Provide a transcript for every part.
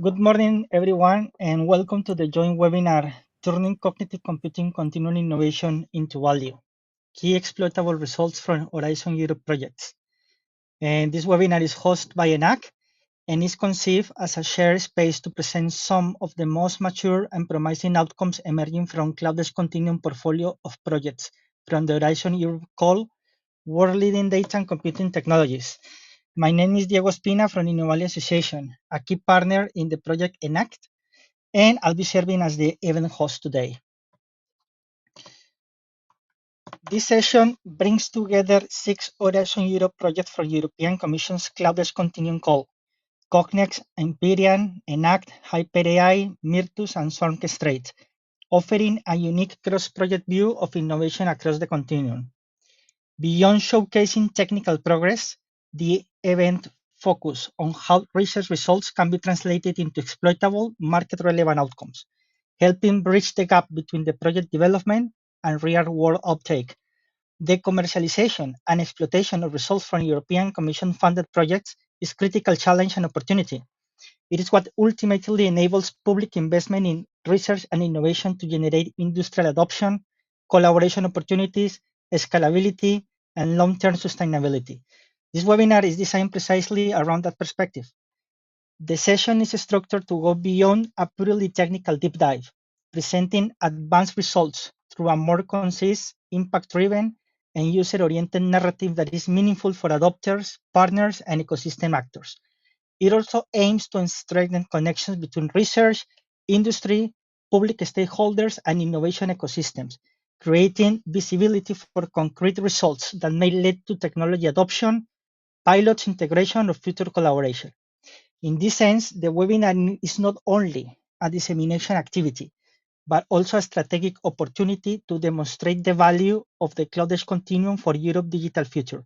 Good morning, everyone, and welcome to the joint webinar, Turning Cognitive Computing Continuum Innovation into Value, Key Exploitable Results from Horizon Europe Projects. And this webinar is hosted by ENACT and is conceived as a shared space to present some of the most mature and promising outcomes emerging from Cloudedge Continuum portfolio of projects from the Horizon Europe call World Leading Data and Computing Technologies. My name is Diego Espina from Innovalia Association, a key partner in the project ENACT, and I'll be serving as the event host today. This session brings together 6 Horizon Europe projects from European Commission's Cloudedge Continuum call: Cognex, Empyrean, ENACT, HyperAI, Myrtus, and Orchestrate, offering a unique cross-project view of innovation across the continuum. Beyond showcasing technical progress, the event focuses on how research results can be translated into exploitable, market-relevant outcomes, helping bridge the gap between the project development and real-world uptake. The commercialization and exploitation of results from European Commission-funded projects is a critical challenge and opportunity. It is what ultimately enables public investment in research and innovation to generate industrial adoption, collaboration opportunities, scalability, and long-term sustainability. This webinar is designed precisely around that perspective. The session is structured to go beyond a purely technical deep dive, presenting advanced results through a more concise, impact-driven, and user-oriented narrative that is meaningful for adopters, partners, and ecosystem actors. It also aims to strengthen connections between research, industry, public stakeholders, and innovation ecosystems, creating visibility for concrete results that may lead to technology adoption, pilots, integration, or future collaboration. In this sense, the webinar is not only a dissemination activity, but also a strategic opportunity to demonstrate the value of the Cloudedge Continuum for Europe's digital future,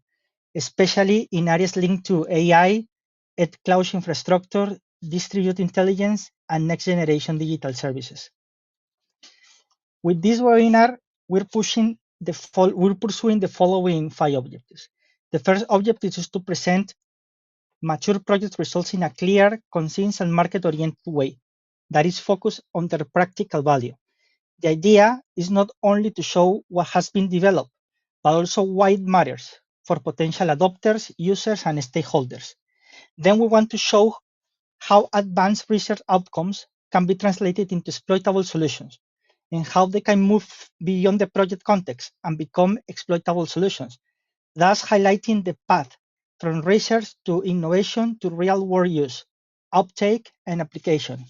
especially in areas linked to AI, cloud infrastructure, distributed intelligence, and next-generation digital services. With this webinar, we're pursuing the following 5 objectives. The first objective is to present mature project results in a clear, concise, and market-oriented way that is focused on their practical value. The idea is not only to show what has been developed, but also why it matters for potential adopters, users, and stakeholders. Then we want to show how advanced research outcomes can be translated into exploitable solutions and how they can move beyond the project context and become exploitable solutions, thus highlighting the path from research to innovation to real-world use, uptake, and application.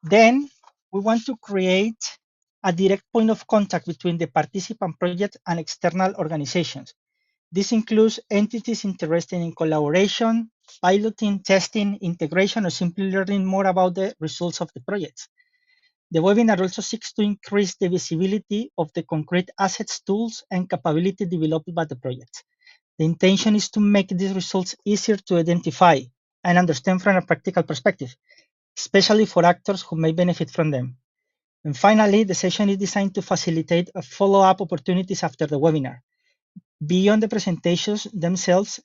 Then we want to create a direct point of contact between the participant project and external organizations. This includes entities interested in collaboration, piloting, testing, integration, or simply learning more about the results of the projects. The webinar also seeks to increase the visibility of the concrete assets, tools, and capability developed by the project. The intention is to make these results easier to identify and understand from a practical perspective, especially for actors who may benefit from them. And finally, the session is designed to facilitate follow-up opportunities after the webinar. Beyond the presentations themselves,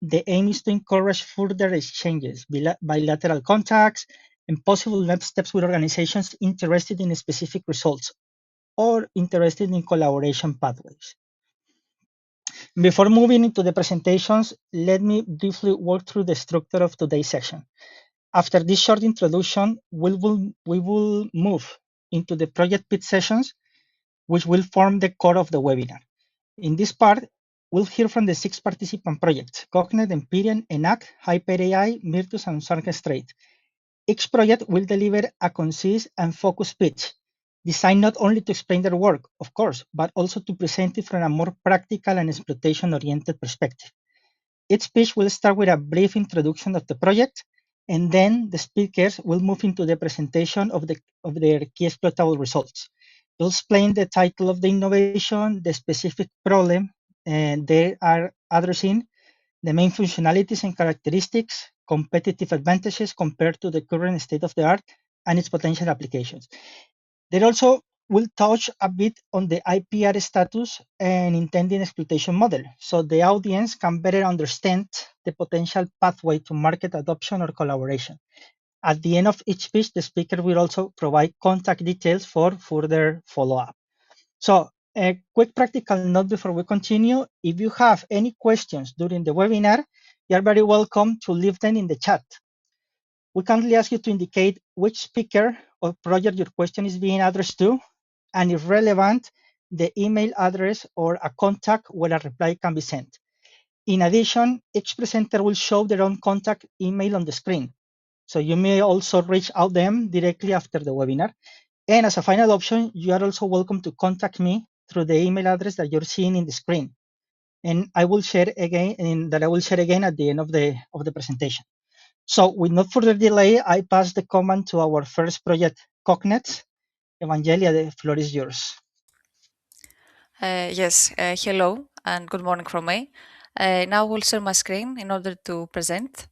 the aim is to encourage further exchanges, bilateral contacts, and possible next steps with organizations interested in specific results or interested in collaboration pathways. Before moving into the presentations, let me briefly walk through the structure of today's session. After this short introduction, we will move into the project pitch sessions, which will form the core of the webinar. In this part, we'll hear from the 6 participant projects: Cognitive, Empyrean, ENACT, HyperAI, Myrtus, and Orchestrate. Each project will deliver a concise and focused pitch, designed not only to explain their work, of course, but also to present it from a more practical and exploitation-oriented perspective. Each pitch will start with a brief introduction of the project, and then the speakers will move into the presentation of their key exploitable results. They'll explain the title of the innovation, the specific problem they are addressing, the main functionalities and characteristics, competitive advantages compared to the current state of the art, and its potential applications. They also we'll touch a bit on the IPR status and intended exploitation model, so the audience can better understand the potential pathway to market adoption or collaboration. At the end of each pitch, the speaker will also provide contact details for further follow-up. So a quick practical note before we continue. If you have any questions during the webinar, you are very welcome to leave them in the chat. We kindly ask you to indicate which speaker or project your question is being addressed to, and if relevant, the email address or a contact where a reply can be sent. In addition, each presenter will show their own contact email on the screen, so you may also reach out them directly after the webinar. And as a final option, you are also welcome to contact me through the email address that you're seeing in the screen. And I will share again, at the end of the presentation. So with no further delay, I pass the command to our first project, Cognet. Evangelia, the floor is yours. Yes, hello and good morning from me. Now we'll share my screen in order to present.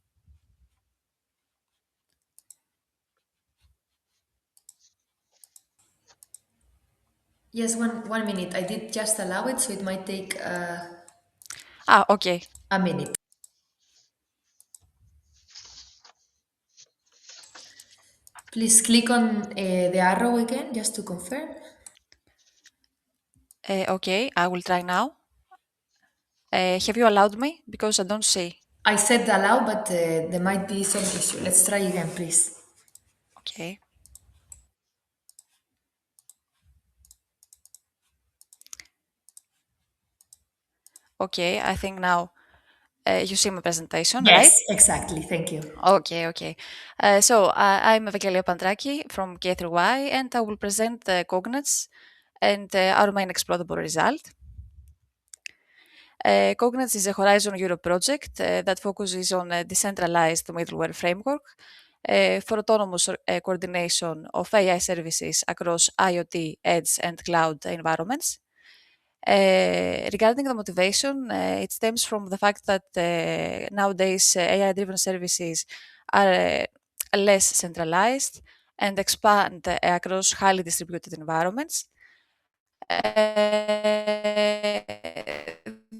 Yes, one minute. I did just allow it, so it might take Okay. a minute. Please click on the arrow again just to confirm. Okay, I will try now. Have you allowed me? Because I don't see. I said allow, but there might be some issue. Let's try again, please. Okay. Okay, I think now you see my presentation, Yes, right? exactly. Thank you. Okay. So I'm Evangelia Pandraki from K through Y, and I will present the cognits and our main exploitable result. Cognitive is a Horizon Europe project that focuses on a decentralized middleware framework for autonomous coordination of AI services across IoT, edge, and cloud environments. Regarding the motivation, it stems from the fact that nowadays AI-driven services are less centralized and expand across highly distributed environments.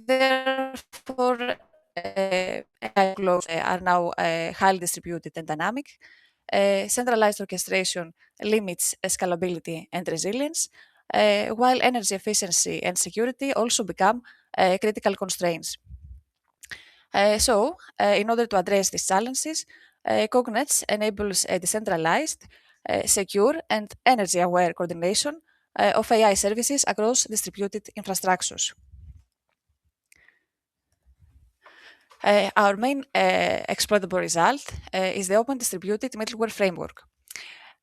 Therefore, AI flows are now highly distributed and dynamic. Centralized orchestration limits scalability and resilience, while energy efficiency and security also become critical constraints. In order to address these challenges, Cognets enables a decentralized, secure, and energy-aware coordination of AI services across distributed infrastructures. Our main exploitable result is the Open Distributed Middleware Framework.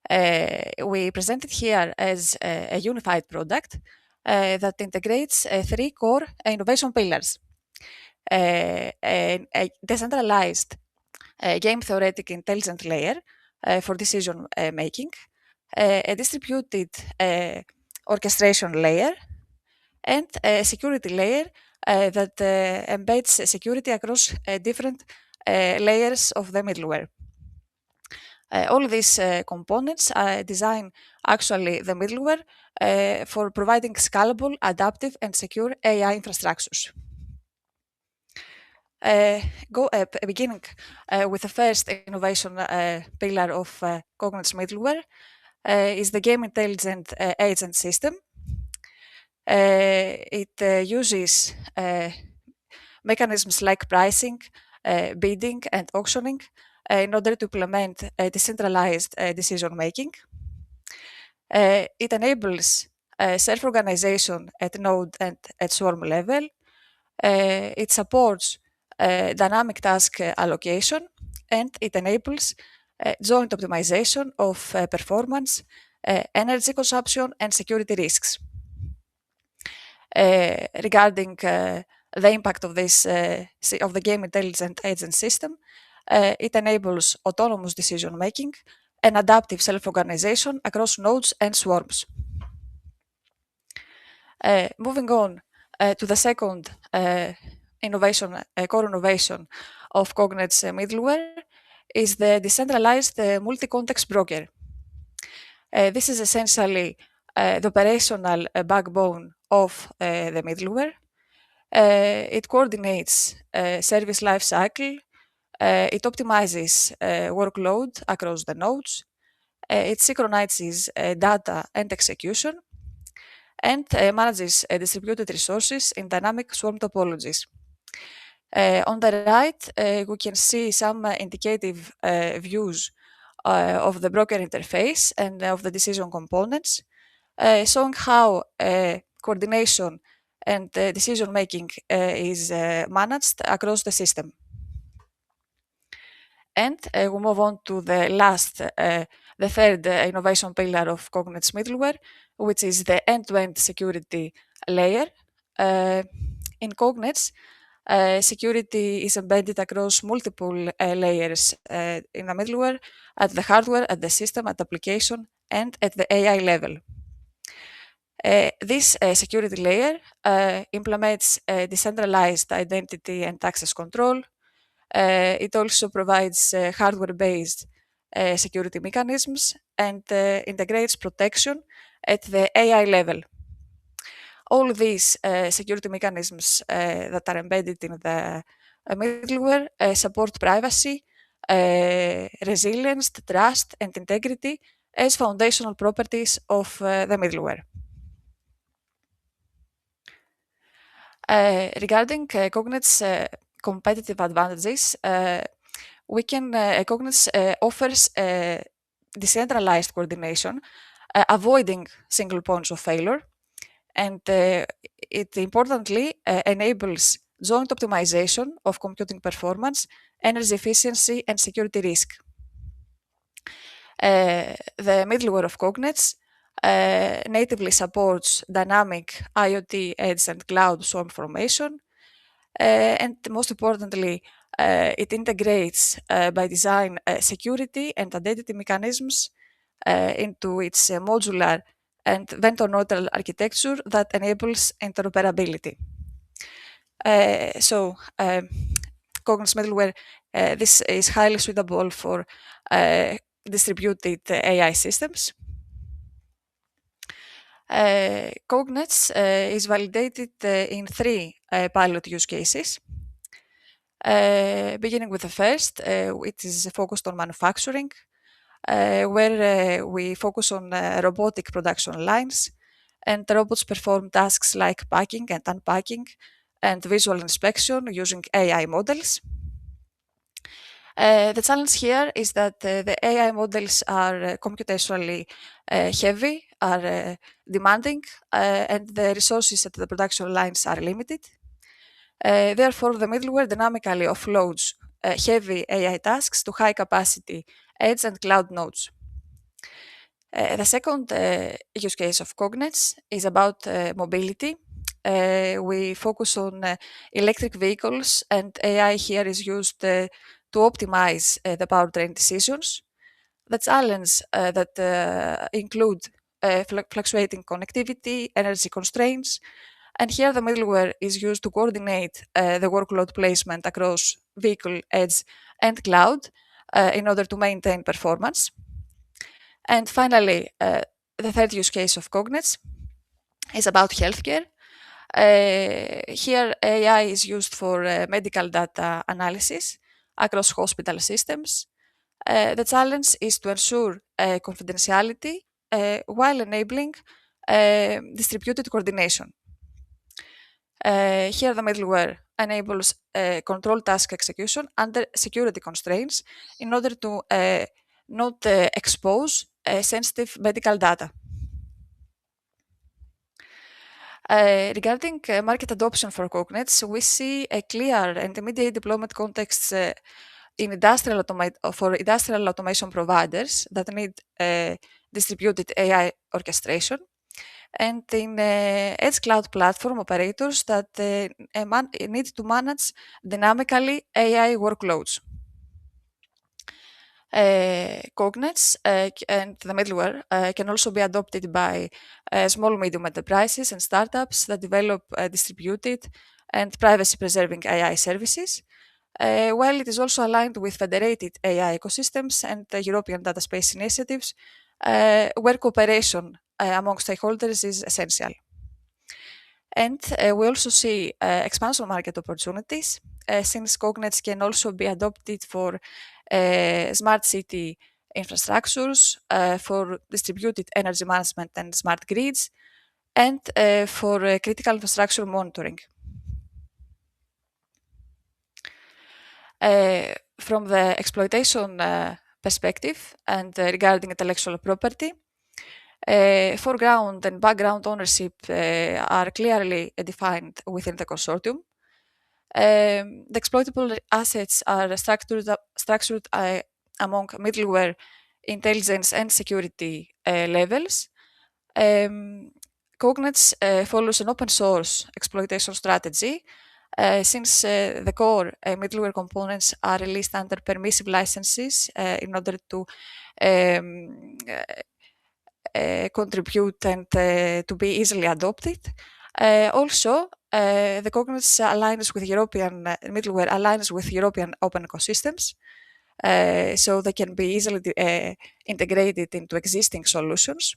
We present it here as a unified product that integrates three core innovation pillars. A decentralized game theoretic intelligent layer for decision making, a distributed orchestration layer, and a security layer that embeds security across different layers of the middleware. All these components design actually the middleware for providing scalable, adaptive, and secure AI infrastructures. Beginning with the first innovation pillar of Cognitive middleware is the game intelligent agent system. It uses mechanisms like pricing, bidding, and auctioning in order to implement decentralized decision making. It enables self-organization at node and at swarm level. It supports dynamic task allocation, and it enables joint optimization of performance, energy consumption, and security risks. Regarding the impact of this of the game intelligent agent system, it enables autonomous decision making and adaptive self-organization across nodes and swarms. Moving on to the second core innovation of Cognite's middleware is the decentralized multi-context broker. This is essentially the operational backbone of the middleware. It coordinates service lifecycle. It optimizes workload across the nodes. It synchronizes data and execution, and manages distributed resources in dynamic swarm topologies. On the right, we can see some indicative views of the broker interface and of the decision components, showing how coordination and decision making is managed across the system. And we move on to the third innovation pillar of Cognite's middleware, which is the end-to-end security layer. In Cognite, security is embedded across multiple layers in the middleware, at the hardware, at the system, at the application, and at the AI level. This security layer implements decentralized identity and access control. It also provides hardware-based security mechanisms and integrates protection at the AI level. All these security mechanisms that are embedded in the middleware support privacy, resilience, trust, and integrity as foundational properties of the middleware. Regarding Cognite's competitive advantages, Cognite offers decentralized coordination, avoiding single points of failure, and it importantly enables joint optimization of computing performance, energy efficiency, and security risk. The middleware of Cognite natively supports dynamic IoT, edge, and cloud swarm formation, and most importantly, it integrates by design security and identity mechanisms into its modular and vendor-neutral architecture that enables interoperability. Cognite's middleware, this is highly suitable for distributed AI systems. Cognite is validated in 3 pilot use cases. Beginning with the first, it is focused on manufacturing, where we focus on robotic production lines, and the robots perform tasks like packing and unpacking and visual inspection using AI models. The challenge here is that the AI models are computationally heavy, are demanding, and the resources at the production lines are limited. Therefore, the middleware dynamically offloads heavy AI tasks to high-capacity edge and cloud nodes. The second use case of Cognite is about mobility. We focus on electric vehicles, and AI here is used to optimize the powertrain decisions. The challenge that include fluctuating connectivity, energy constraints, and here the middleware is used to coordinate the workload placement across vehicle, edge, and cloud in order to maintain performance. And finally, the third use case of Cognite is about healthcare. Here, AI is used for medical data analysis across hospital systems. The challenge is to ensure confidentiality while enabling distributed coordination. Here, the middleware enables control task execution under security constraints in order to not expose sensitive medical data. Regarding market adoption for Cognite, we see a clear and immediate deployment context in for industrial automation providers that need distributed AI orchestration, and in edge cloud platform operators that need to manage dynamically AI workloads. Cognite and the middleware can also be adopted by small medium enterprises and startups that develop distributed and privacy-preserving AI services, while it is also aligned with federated AI ecosystems and European data space initiatives, where cooperation among stakeholders is essential. And we also see expansion market opportunities, since cognets can also be adopted for smart city infrastructures, for distributed energy management and smart grids, and for critical infrastructure monitoring. From the exploitation perspective and regarding intellectual property, foreground and background ownership are clearly defined within the consortium. The exploitable assets are structured among middleware, intelligence, and security levels. Cognets follows an open source exploitation strategy, since the core middleware components are released under permissive licenses in order to contribute and to be easily adopted. Also, the Cognets aligns with European middleware aligns with European open ecosystems, so they can be easily integrated into existing solutions.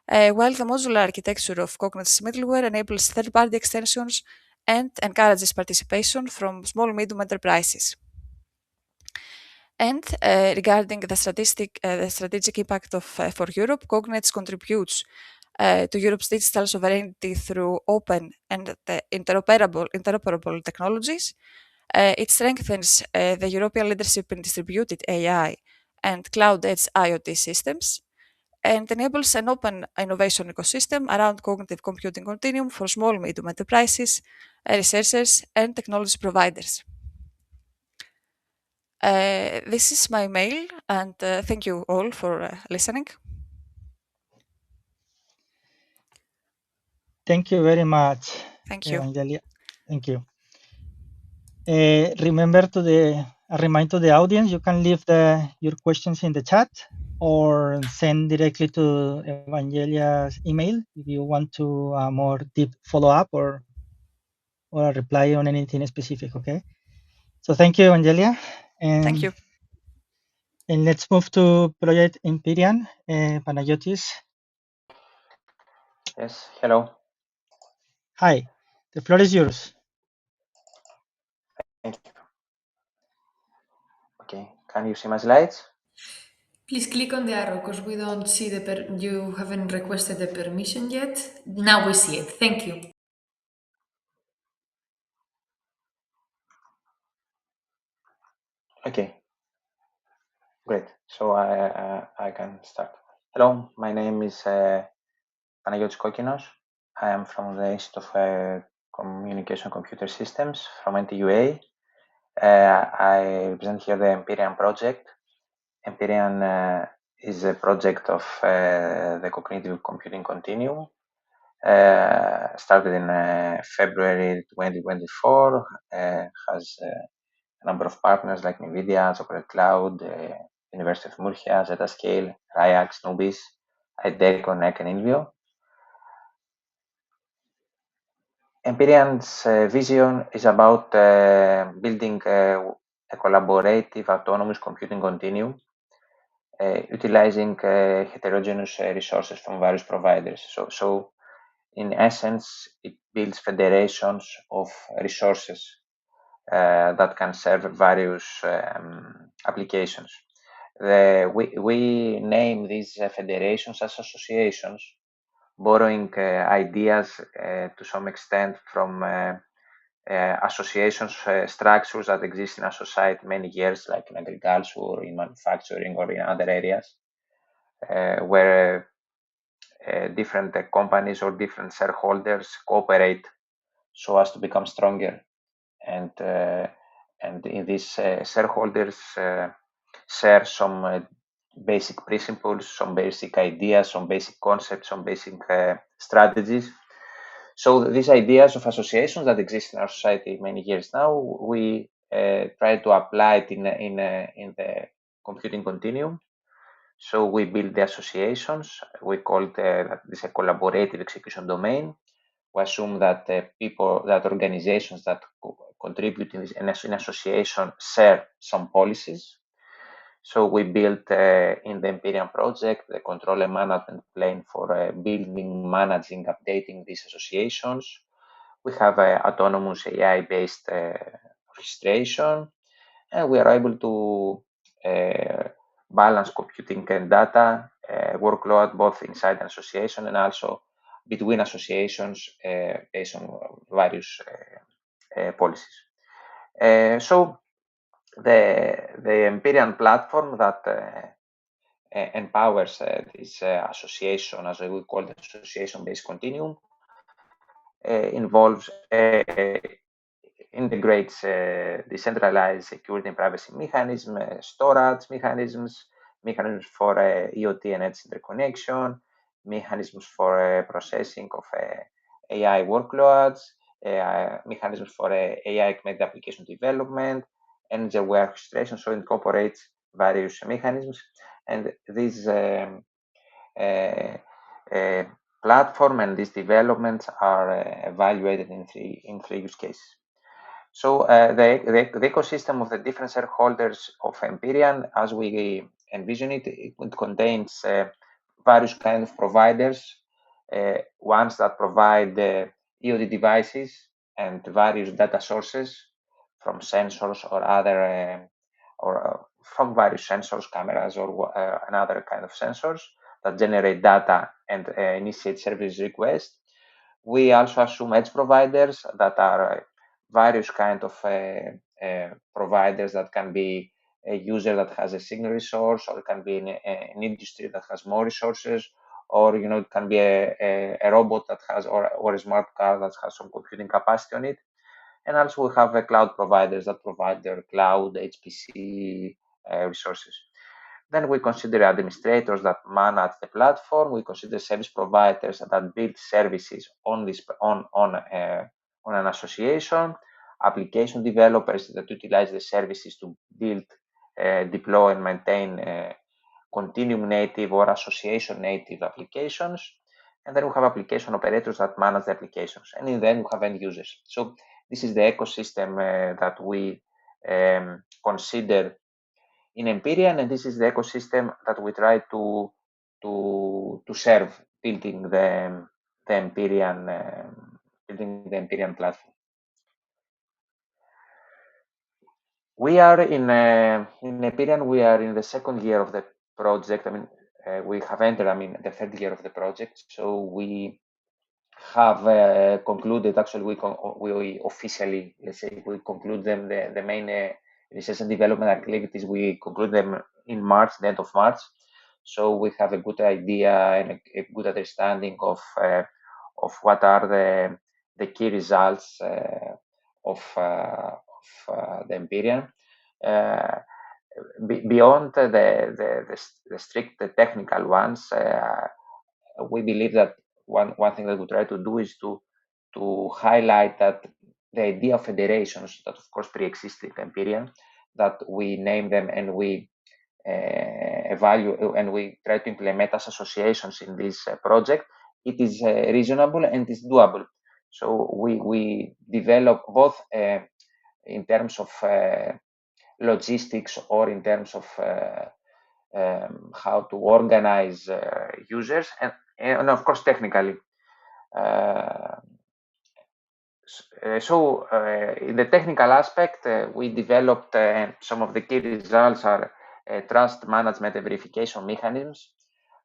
While the modular architecture of Cognets middleware enables third-party extensions and encourages participation from small medium enterprises. And regarding the strategic impact of for Europe, Cognets contributes to Europe's digital sovereignty through open and interoperable technologies. It strengthens the European leadership in distributed AI and cloud edge IoT systems, and enables an open innovation ecosystem around cognitive computing continuum for small medium enterprises, researchers, and technology providers. This is my mail, and thank you all for listening. Thank you very much, Thank you. Evangelia. Thank you. Remember a reminder to the audience, you can leave your questions in the chat or send directly to Evangelia's email if you want to more deep follow-up or a reply on anything specific, okay? So thank you, Evangelia. Thank you. And let's move to Project Empyrean, Panagiotis. Yes, hello. Hi, the floor is yours. Thank you. Okay, can you see my slides? Please click on the arrow because we don't see you haven't requested the permission yet. Now we see it. Thank you. Okay, great. So I can start. Hello, my name is Panagiotis Kokinos. I am from the Institute of Communication Computer Systems from NTUA. I represent here the Empyrean project. Empyrean is a project of the Cognitive Computing Continuum. Started in February 2024, has a number of partners like NVIDIA, Chocolate Cloud, University of Murcia, Zetascale, Rayax, Nubis, IDECO, NEC, and Invio. Empyrean's vision is about building a collaborative autonomous computing continuum, utilizing heterogeneous resources from various providers. So in essence, it builds federations of resources that can serve various applications. We name these federations as associations, borrowing ideas to some extent from associations structures that exist in our society many years, like in agriculture, or in manufacturing, or in other areas, where different companies or different shareholders cooperate so as to become stronger. And in these shareholders share some basic principles, some basic ideas, some basic concepts, some basic strategies. So these ideas of associations that exist in our society many years now, we try to apply it in the computing continuum. So we build the associations. We call this a collaborative execution domain. We assume that organizations that contribute in an association share some policies. So we built in the Empyrean project the control and management plane for building, managing, updating these associations. We have autonomous AI-based registration, and we are able to balance computing and data workload both inside an association and also between associations based on various policies. So the Empyrean platform that empowers this association, as we call the association-based continuum, involves integrates decentralized security and privacy mechanisms, storage mechanisms, mechanisms for EOT and edge interconnection, mechanisms for processing of AI workloads, mechanisms for AI-connected application development, energy-aware orchestration, so it incorporates various mechanisms. And these platform and these developments are evaluated in three use cases. So the ecosystem of the different shareholders of Empyrean, as we envision it, it contains various kinds of providers, ones that provide EOD devices and various data sources from sensors or other, from various sensors, cameras, or another kind of sensors that generate data and initiate service requests. We also assume edge providers that are various kind of providers that can be a user that has a single resource, or it can be an industry that has more resources, or it can be a robot that has, or a smart car that has some computing capacity on it. And also we have cloud providers that provide their cloud HPC resources. Then we consider administrators that manage the platform. We consider service providers that build services on this on an association. Application developers that utilize the services to build, deploy, and maintain continuum native or association native applications. And then we have application operators that manage the applications. And then we have end users. So this is the ecosystem that we consider in Empyrean, and this is the ecosystem that we try to serve, building the Empyrean platform. We are in Empyrean. We are in the second year of the project. I mean, we have entered. The third year of the project. So we have concluded. Actually, we officially, let's say, we conclude them. The main research and development activities, we conclude them in March, the end of March. So we have a good idea and a good understanding of what are the key results of the Empyrean. Beyond the strict technical ones, we believe that one thing that we try to do is to highlight that the idea of federations that of course pre-existed Empyrean, that we name them and we evaluate and we try to implement as associations in this project, it is reasonable and is doable. So we develop both in terms of logistics or in terms of how to organize users and of course technically. So in the technical aspect, we developed some of the key results are trust management and verification mechanisms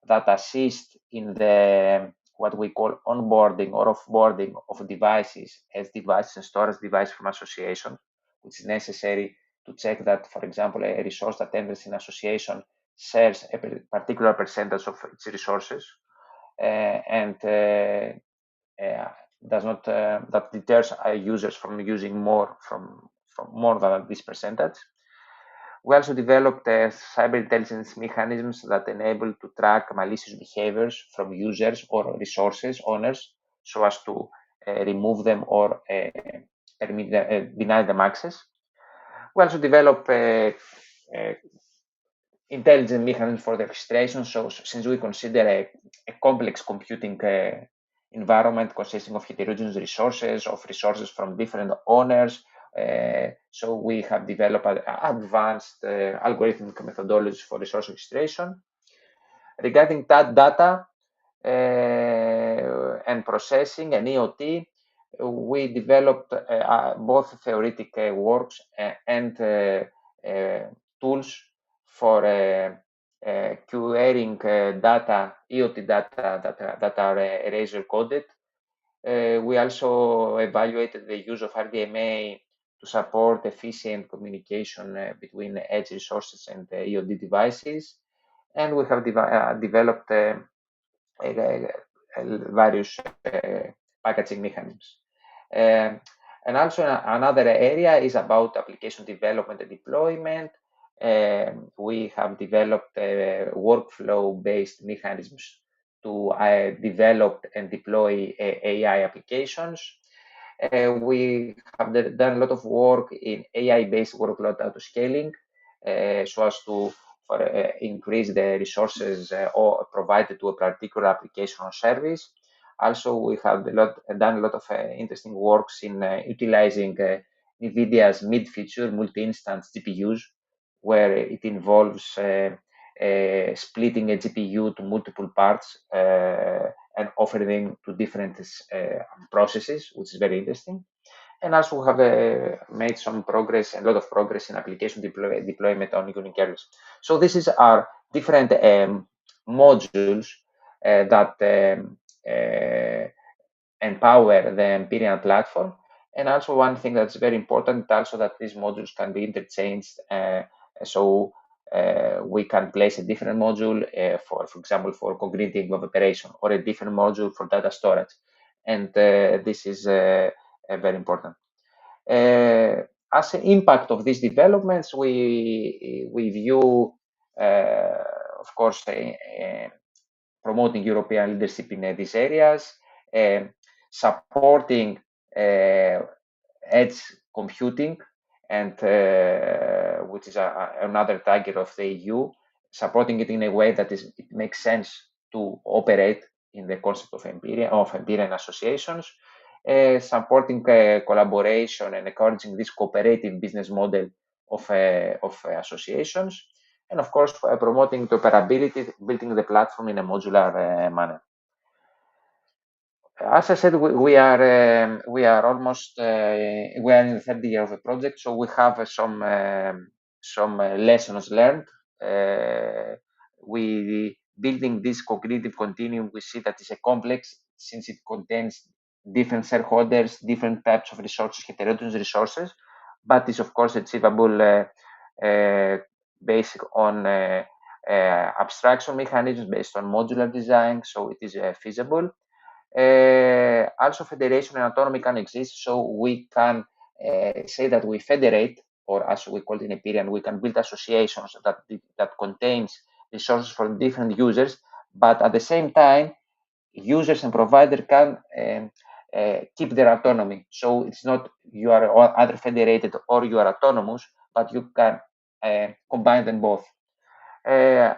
that assist in the what we call onboarding or offboarding of devices as devices and storage devices from association, which is necessary to check that, for example, a resource that enters in association shares a particular percentage of its resources and does not that deters users from using more from more than this percentage. We also developed cyber intelligence mechanisms that enable to track malicious behaviors from users or resources owners, so as to remove them or deny them access. We also develop intelligent mechanisms for the registration. So since we consider a complex computing environment consisting of heterogeneous resources, of resources from different owners, So we have developed advanced algorithmic methodologies for resource orchestration. Regarding that data and processing and EOT, we developed both theoretic works and tools for querying data, EOT data that are Razor coded. We also evaluated the use of RDMA to support efficient communication between edge resources and EOD devices. And we have developed various packaging mechanisms. And also another area is about application development and deployment. We have developed workflow-based mechanisms to develop and deploy AI applications. We have done a lot of work in AI-based workload autoscaling so as to increase the resources or provided to a particular application or service. Also, we have done a lot of interesting works in utilizing NVIDIA's mid-feature multi-instance GPUs, where it involves splitting a GPU to multiple parts and offering them to different processes, which is very interesting. And also we have made some progress, a lot of progress in application deployment on unique areas. So this is our different modules that empower the Empyrean platform. And also one thing that's very important, also that these modules can be interchanged. So we can place a different module for example, for cognitive operation, or a different module for data storage. And this is very important. As an impact of these developments, we view, of course, promoting European leadership in these areas, supporting edge computing, and which is another target of the EU, supporting it in a way that it makes sense to operate in the concept of Empyrean associations, supporting collaboration and encouraging this cooperative business model of associations, and of course promoting interoperability, building the platform in a modular manner. As I said, we are almost we are in the third year of the project, so we have some lessons learned. We building this cognitive continuum. We see that it's a complex since it contains different shareholders, different types of resources, heterogeneous resources, but is of course achievable based on abstraction mechanisms based on modular design, so it is feasible. Also, federation and autonomy can exist, so we can say that we federate, or as we call it in Empyrean, we can build associations that contains resources for different users, but at the same time, users and provider can keep their autonomy. So it's not you are either federated or you are autonomous, but you can combine them both.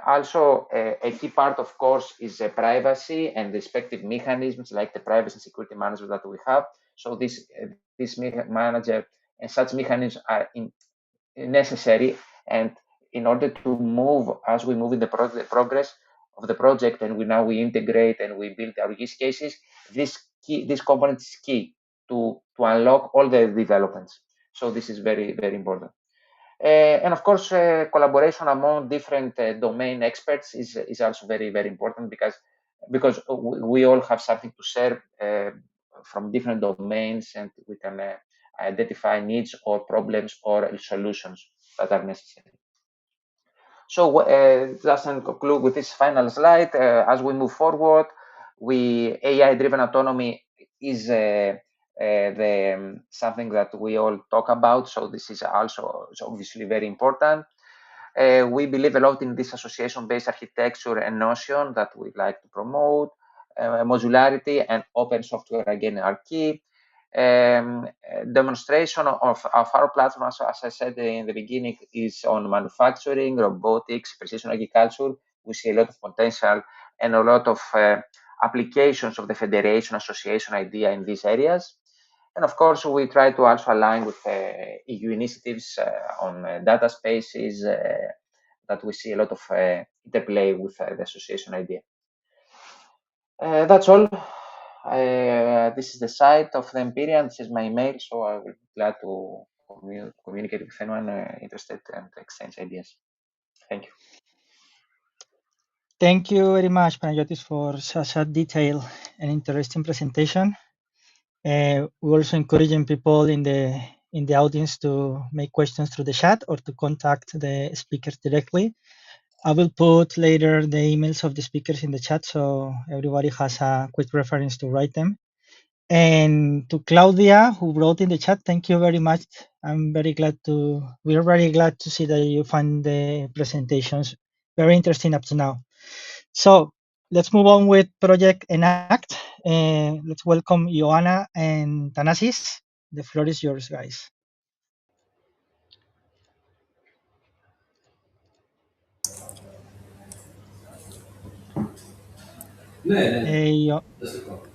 Also, a key part, of course, is privacy and respective mechanisms like the privacy and security management that we have. So this manager and such mechanisms are necessary, and in order to move, as we move in the progress of the project, and we integrate and we build our use cases, this component is key to unlock all the developments. So this is very, very important. And of course, collaboration among different domain experts is also very, very important because we all have something to share from different domains, and we can identify needs or problems or solutions that are necessary. So just to conclude with this final slide, as we move forward, AI-driven autonomy is something that we all talk about. So this is also obviously very important. We believe a lot in this association-based architecture and notion that we like to promote. Modularity and open software again are key. Demonstration of our platform, as I said in the beginning, is on manufacturing, robotics, precision agriculture. We see a lot of potential and a lot of applications of the federation association idea in these areas. And of course, we try to also align with EU initiatives on data spaces that we see a lot of interplay with the association idea. That's all. This is the site of the Empyrean. This is my email, so I will be glad to communicate with anyone interested and exchange ideas. Thank you. Thank you very much, Panayotis, for such a detailed and interesting presentation. We're also encouraging people in the audience to make questions through the chat or to contact the speakers directly. I will put later the emails of the speakers in the chat so everybody has a quick reference to write them. And to Claudia, who wrote in the chat, thank you very much. We're very glad to see that you find the presentations very interesting up to now. So let's move on with Project ENACT. Let's welcome Ioana and Thanasis. The floor is yours, guys.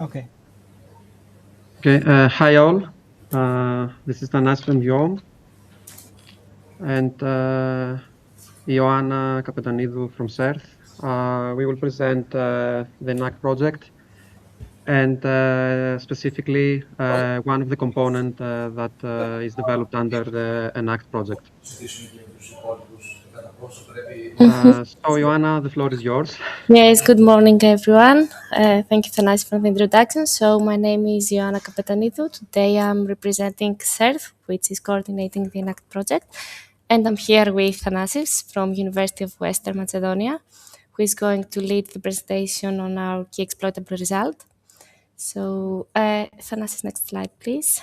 Okay. Okay, hi all. This is Tanas from Yom and Ioana Kapetanidou from CERT. We will present the ENACT project and specifically one of the components that is developed under the ENACT project. So Ioana, the floor is yours. Yes, good morning, everyone. Thank you, Thanasi, for the introduction. So my name is Ioana Kapetanidou. Today I'm representing CERT, which is coordinating the ENACT project. And I'm here with Thanasis from University of Western Macedonia, who is going to lead the presentation on our key exploitable result. So Thanasis, next slide, please.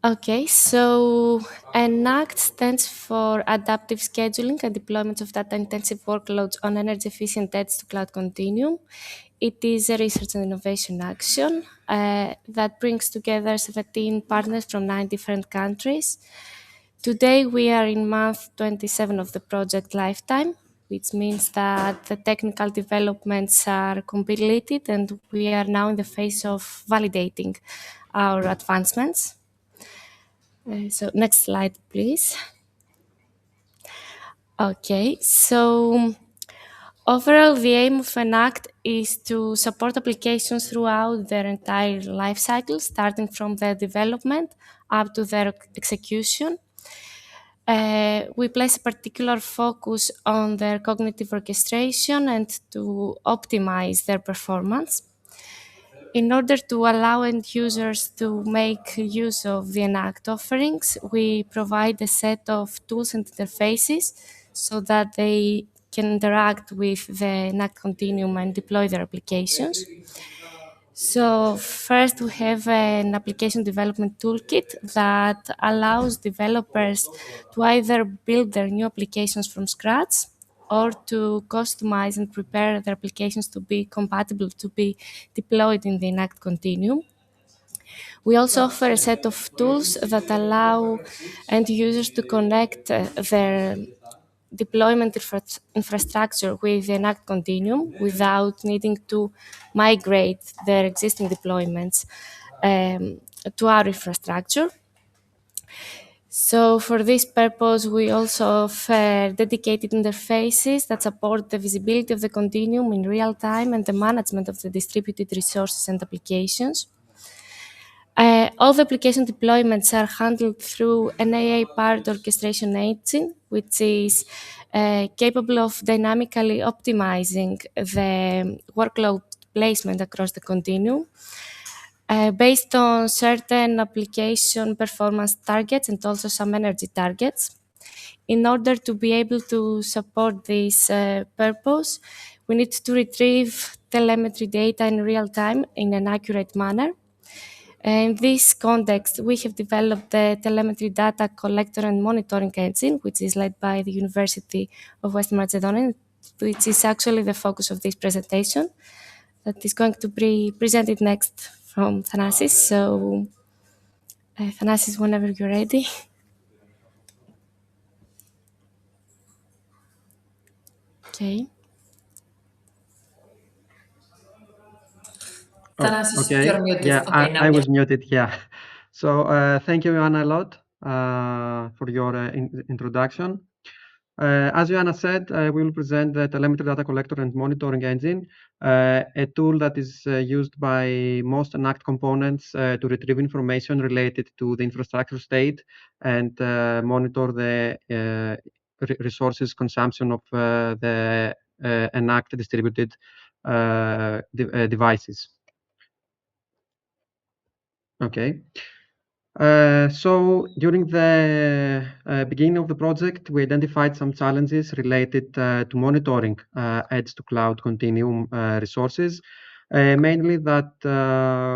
Okay, so ENACT stands for Adaptive Scheduling and Deployment of Data-Intensive Workloads on Energy-Efficient Edge-to-Cloud Continuum. It is a research and innovation action that brings together 17 partners from 9 different countries. Today, we are in month 27 of the project lifetime, which means that the technical developments are completed and we are now in the phase of validating our advancements. So next slide, please. Okay, so overall, the aim of ENACT is to support applications throughout their entire life cycle, starting from their development up to their execution. We place a particular focus on their cognitive orchestration and to optimize their performance. In order to allow end users to make use of the ENACT offerings, we provide a set of tools and interfaces so that they can interact with the ENACT Continuum and deploy their applications. So first, we have an application development toolkit that allows developers to either build their new applications from scratch or to customize and prepare their applications to be compatible to be deployed in the ENACT Continuum. We also offer a set of tools that allow end users to connect their deployment infrastructure with the ENACT Continuum without needing to migrate their existing deployments to our infrastructure. So for this purpose, we also offer dedicated interfaces that support the visibility of the continuum in real time and the management of the distributed resources and applications. All the application deployments are handled through an AI-powered orchestration engine, which is capable of dynamically optimizing the workload placement across the continuum based on certain application performance targets and also some energy targets. In order to be able to support this purpose, we need to retrieve telemetry data in real time in an accurate manner. In this context, we have developed the telemetry data collector and monitoring engine, which is led by the University of Western Macedonia, which is actually the focus of this presentation, that is going to be presented next from Thanasis. So, Thanasis, whenever you're ready. Okay. Thanasis, Okay. you're muted. Yeah, Okay, now I yeah. was muted. Yeah. So thank you, Joanna, a lot for your introduction. As Joanna said, we will present the telemetry data collector and monitoring engine, a tool that is used by most ENACT components to retrieve information related to the infrastructure state and monitor the resources consumption of the ENACT distributed devices. Okay. So during the beginning of the project, we identified some challenges related to monitoring edge to cloud continuum resources. Mainly that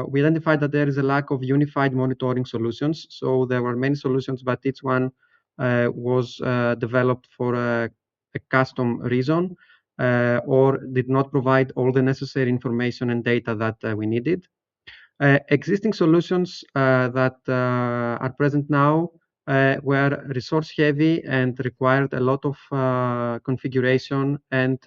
we identified that there is a lack of unified monitoring solutions. So there were many solutions, but each one was developed for a custom reason or did not provide all the necessary information and data that we needed. Existing solutions that are present now were resource heavy and required a lot of configuration, and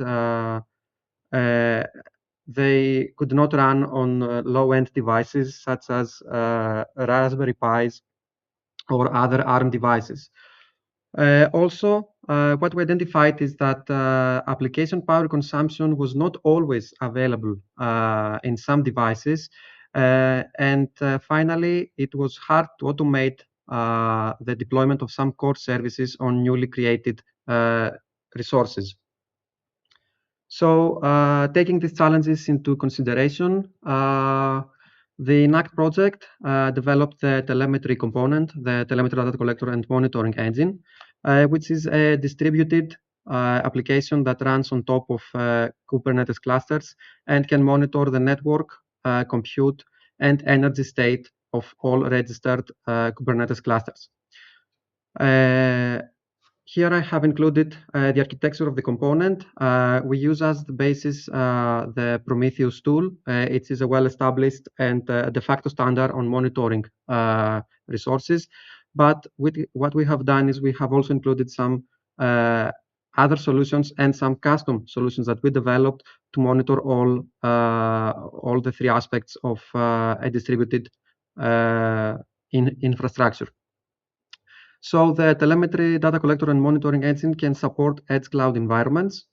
they could not run on low-end devices such as Raspberry Pis or other ARM devices. Also, what we identified is that application power consumption was not always available in some devices. And finally, it was hard to automate the deployment of some core services on newly created resources. So taking these challenges into consideration, the ENACT project developed the telemetry component, the telemetry data collector and monitoring engine, which is a distributed application that runs on top of Kubernetes clusters and can monitor the network, compute, and energy state of all registered Kubernetes clusters. Here I have included the architecture of the component. We use as the basis the Prometheus tool. It is a well-established and de facto standard on monitoring resources. But what we have done is we have also included some other solutions and some custom solutions that we developed to monitor all the three aspects of a distributed infrastructure. So the telemetry data collector and monitoring engine can support edge cloud environments,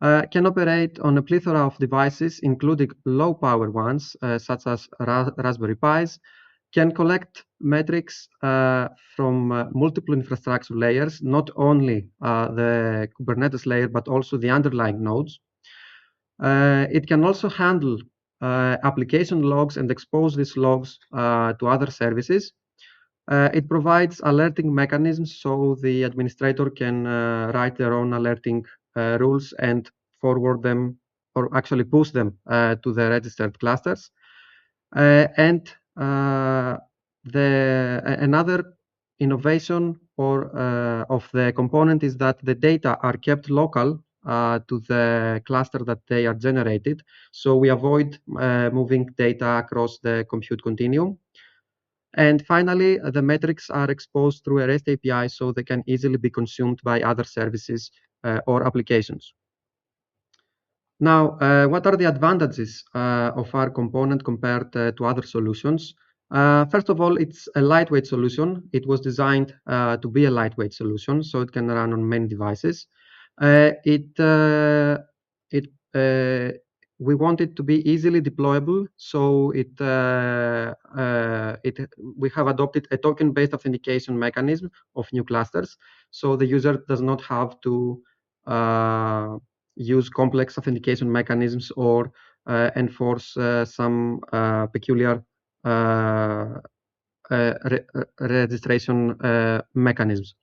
can operate on a plethora of devices, including low power ones, such as Raspberry Pis, can collect metrics from multiple infrastructure layers, not only the Kubernetes layer, but also the underlying nodes. It can also handle application logs and expose these logs to other services. It provides alerting mechanisms so the administrator can write their own alerting rules and forward them or actually push them to the registered clusters. Another innovation of the component is that the data are kept local to the cluster that they are generated. So we avoid moving data across the compute continuum. And finally, the metrics are exposed through a REST API so they can easily be consumed by other services or applications. Now, what are the advantages of our component compared to other solutions? First of all, it's a lightweight solution. It was designed to be a lightweight solution, so it can run on many devices. We want it to be easily deployable, so we have adopted a token-based authentication mechanism of new clusters, so the user does not have to use complex authentication mechanisms or enforce some peculiar registration mechanisms.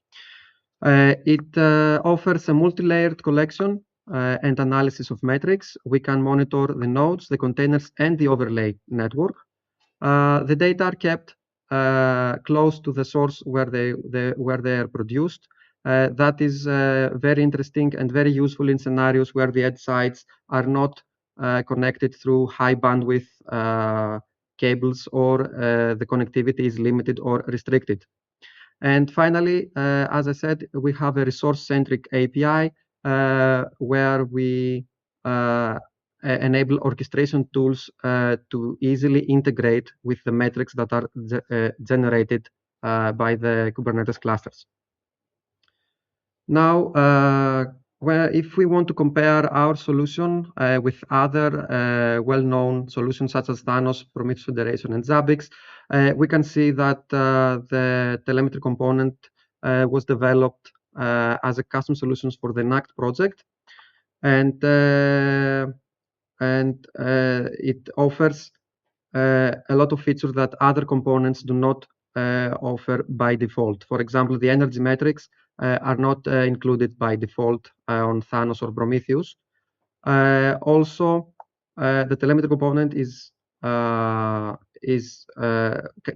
It offers a multi-layered collection and analysis of metrics. We can monitor the nodes, the containers, and the overlay network. The data are kept close to the source where they are produced. That is very interesting and very useful in scenarios where the edge sites are not connected through high bandwidth cables or the connectivity is limited or restricted. And finally, as I said, we have a resource-centric API where we enable orchestration tools to easily integrate with the metrics that are generated by the Kubernetes clusters. Now, if we want to compare our solution with other well-known solutions such as Thanos, Prometheus Federation, and Zabbix, we can see that the telemetry component was developed as a custom solution for the ENACT project, and it offers a lot of features that other components do not offer by default. For example, the energy metrics are not included by default on Thanos or Prometheus. Also, the telemetry component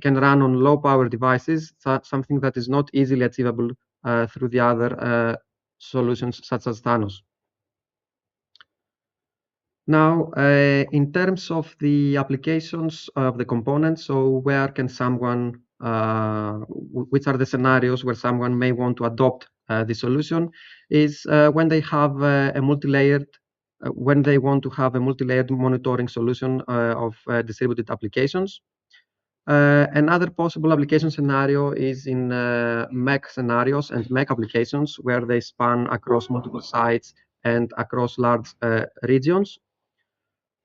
can run on low power devices, something that is not easily achievable through the other solutions such as Thanos. Now, in terms of the applications of the components, so where can someone, which are the scenarios where someone may want to adopt the solution, is when they have a multi-layered, when they want to have a multi-layered monitoring solution of distributed applications. Another possible application scenario is in MEC scenarios and MEC applications where they span across multiple sites and across large regions.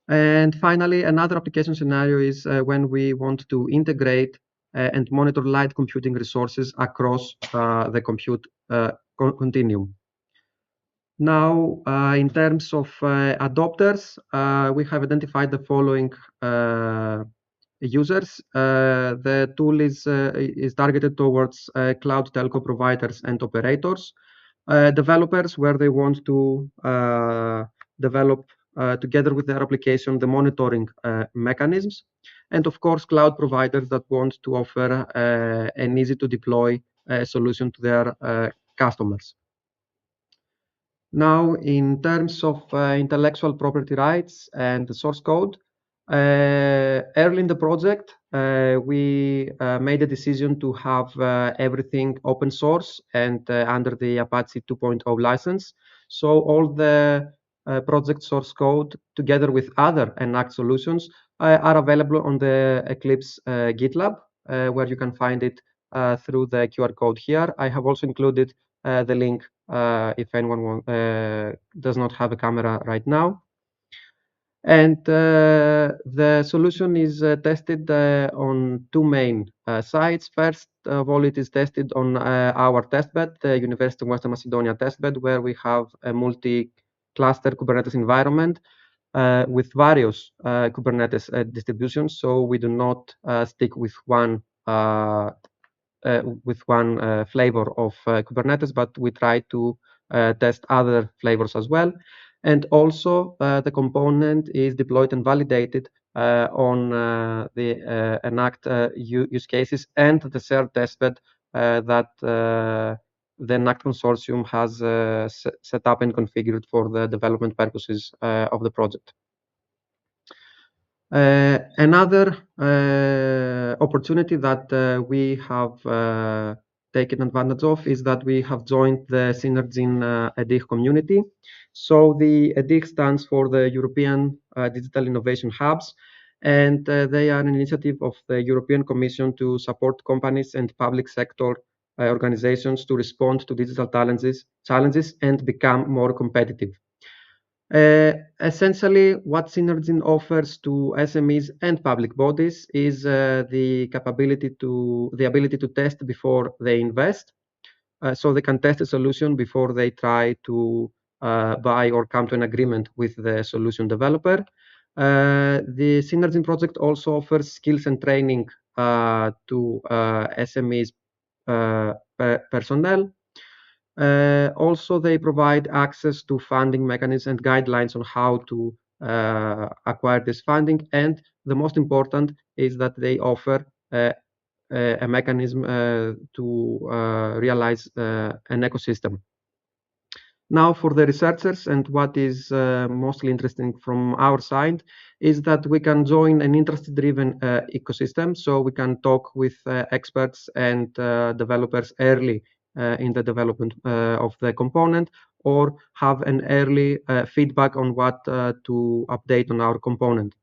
And finally, another application scenario is when we want to integrate and monitor light computing resources across the compute continuum. Now, in terms of adopters, we have identified the following users. The tool is targeted towards cloud telco providers and operators, developers where they want to develop together with their application the monitoring mechanisms, and of course cloud providers that want to offer an easy to deploy solution to their customers. Now, in terms of intellectual property rights and the source code, early in the project, we made a decision to have everything open source and under the Apache 2.0 license. So all the project source code, together with other ENACT solutions, are available on the Eclipse GitLab, where you can find it through the QR code here. I have also included the link if anyone does not have a camera right now. And the solution is tested on two main sites. First of all, it is tested on our testbed, the University of Western Macedonia testbed, where we have a multi-cluster Kubernetes environment with various Kubernetes distributions. So we do not stick with one flavor of Kubernetes, but we try to test other flavors as well. And also the component is deployed and validated on the ENACT use cases and the shared testbed that the ENACT consortium has set up and configured for the development purposes of the project. Another opportunity that we have taken advantage of is that we have joined the Synergin EDIG community. So the EDIG stands for the European Digital Innovation Hubs, and they are an initiative of the European Commission to support companies and public sector organizations to respond to digital challenges and become more competitive. Essentially, what Synergin offers to SMEs and public bodies is the ability to test before they invest, so they can test a solution before they try to buy or come to an agreement with the solution developer. The Synergin project also offers skills and training to SMEs personnel. Also, they provide access to funding mechanisms and guidelines on how to acquire this funding. And the most important is that they offer a mechanism to realize an ecosystem. Now, for the researchers, and what is mostly interesting from our side is that we can join an interest-driven ecosystem. So we can talk with experts and developers early in the development of the component, or have an early feedback on what to update on our component.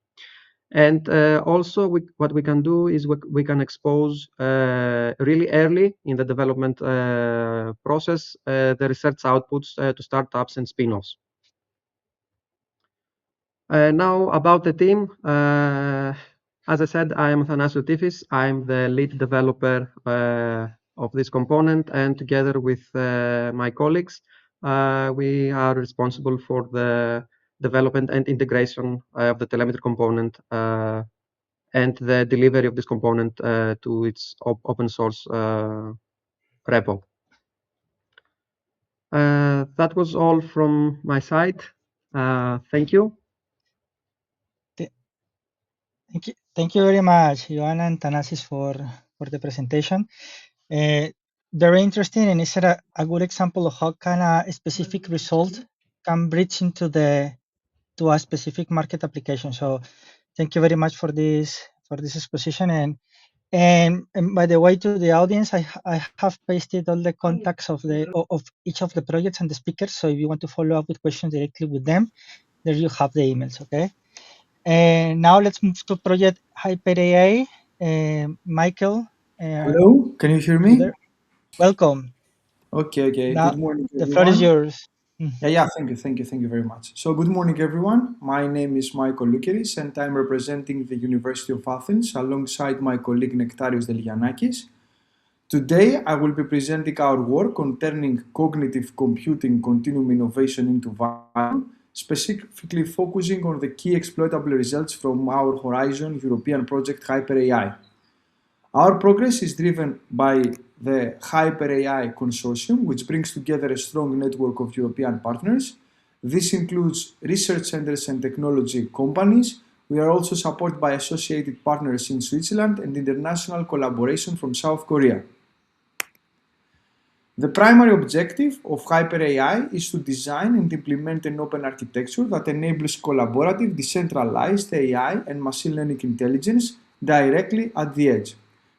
And also, what we can do is we can expose really early in the development process the research outputs to startups and spin-offs. Now about the team. As I said, I am Thanasios Tifis. I'm the lead developer of this component, and together with my colleagues, we are responsible for the development and integration of the telemetry component and the delivery of this component to its open source repo. That was all from my side. Thank you. Thank you very much, Joanna and Thanasis, for the presentation. Very interesting, and it's a good example of how can a specific result can bridge into to a specific market application. So thank you very much for this exposition. And by the way, to the audience, I have pasted all the contacts of each of the projects and the speakers. So if you want to follow up with questions directly with them, there you have the emails. Okay. And now let's move to project HyperAI. Michael. Hello, can you hear me? Welcome. Okay. Now, good morning, everyone. The floor is yours. Yeah, thank you very much. So good morning, everyone. My name is Michael Lukeris, and I'm representing the University of Athens alongside my colleague Nektarios Deligiannakis. Today, I will be presenting our work on turning cognitive computing continuum innovation into value, specifically focusing on the key exploitable results from our Horizon European project HyperAI. Our progress is driven by the HyperAI consortium, which brings together a strong network of European partners. This includes research centers and technology companies. We are also supported by associated partners in Switzerland and international collaboration from South Korea. The primary objective of HyperAI is to design and implement an open architecture that enables collaborative, decentralized AI and machine learning intelligence directly at the edge.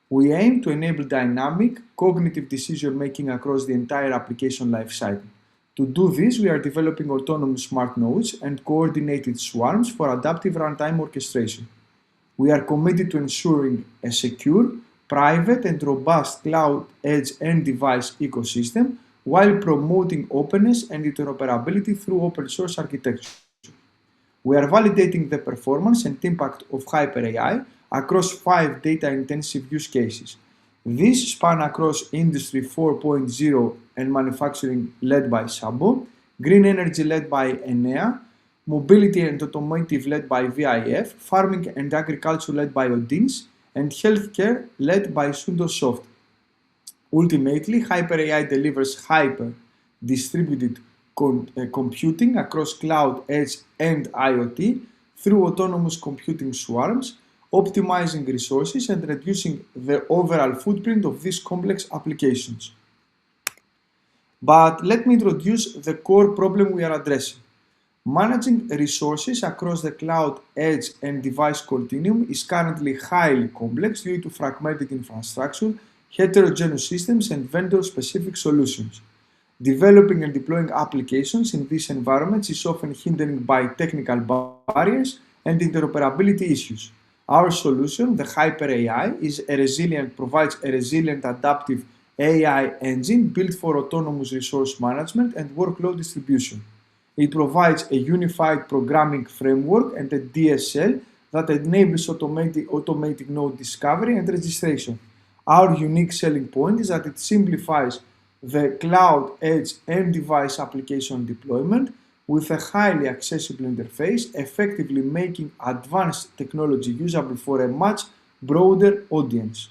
We aim to enable dynamic, cognitive decision-making across the entire application lifecycle. To do this, we are developing autonomous smart nodes and coordinated swarms for adaptive runtime orchestration. We are committed to ensuring a secure, private and robust cloud, edge and device ecosystem while promoting openness and interoperability through open source architecture. We are validating the performance and impact of HyperAI across 5 data-intensive use cases. These span across Industry 4.0 and manufacturing led by Sabo, green energy led by ENEA, mobility and automotive led by VIF, farming and agriculture led by Odins, and healthcare led by Sundosoft. Ultimately, HyperAI delivers hyper-distributed computing across cloud, edge, and IoT through autonomous computing swarms, optimizing resources and reducing the overall footprint of these complex applications. But let me introduce the core problem we are addressing. Managing resources across the cloud, edge, and device continuum is currently highly complex due to fragmented infrastructure, heterogeneous systems, and vendor-specific solutions. Developing and deploying applications in these environments is often hindered by technical barriers and interoperability issues. Our solution, the HyperAI, provides a resilient adaptive AI engine built for autonomous resource management and workload distribution. It provides a unified programming framework and a DSL that enables automatic node discovery and registration. Our unique selling point is that it simplifies the cloud, edge, and device application deployment with a highly accessible interface, effectively making advanced technology usable for a much broader audience.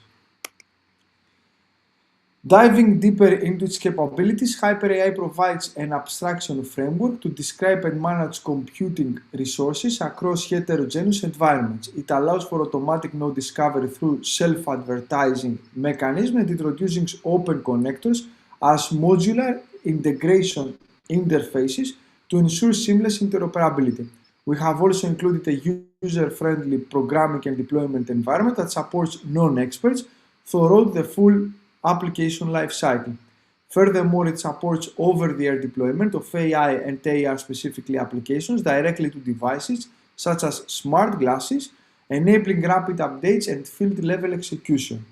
Diving deeper into its capabilities, HyperAI provides an abstraction framework to describe and manage computing resources across heterogeneous environments. It allows for automatic node discovery through self-advertising mechanism and introduces open connectors as modular integration interfaces to ensure seamless interoperability. We have also included a user-friendly programming and deployment environment that supports non-experts throughout the full application lifecycle. Furthermore, it supports over-the-air deployment of AI and AR-specifically applications directly to devices such as smart glasses, enabling rapid updates and field-level execution.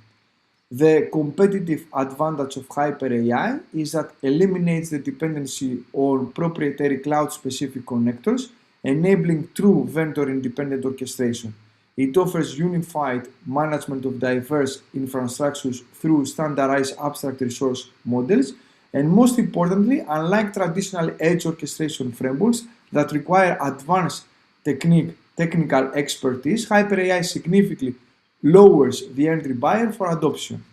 The competitive advantage of Hyper AI is that it eliminates the dependency on proprietary cloud-specific connectors, enabling true vendor-independent orchestration. It offers unified management of diverse infrastructures through standardized abstract resource models, and most importantly, unlike traditional edge orchestration frameworks that require advanced technical expertise, HyperAI significantly lowers the entry barrier for adoption.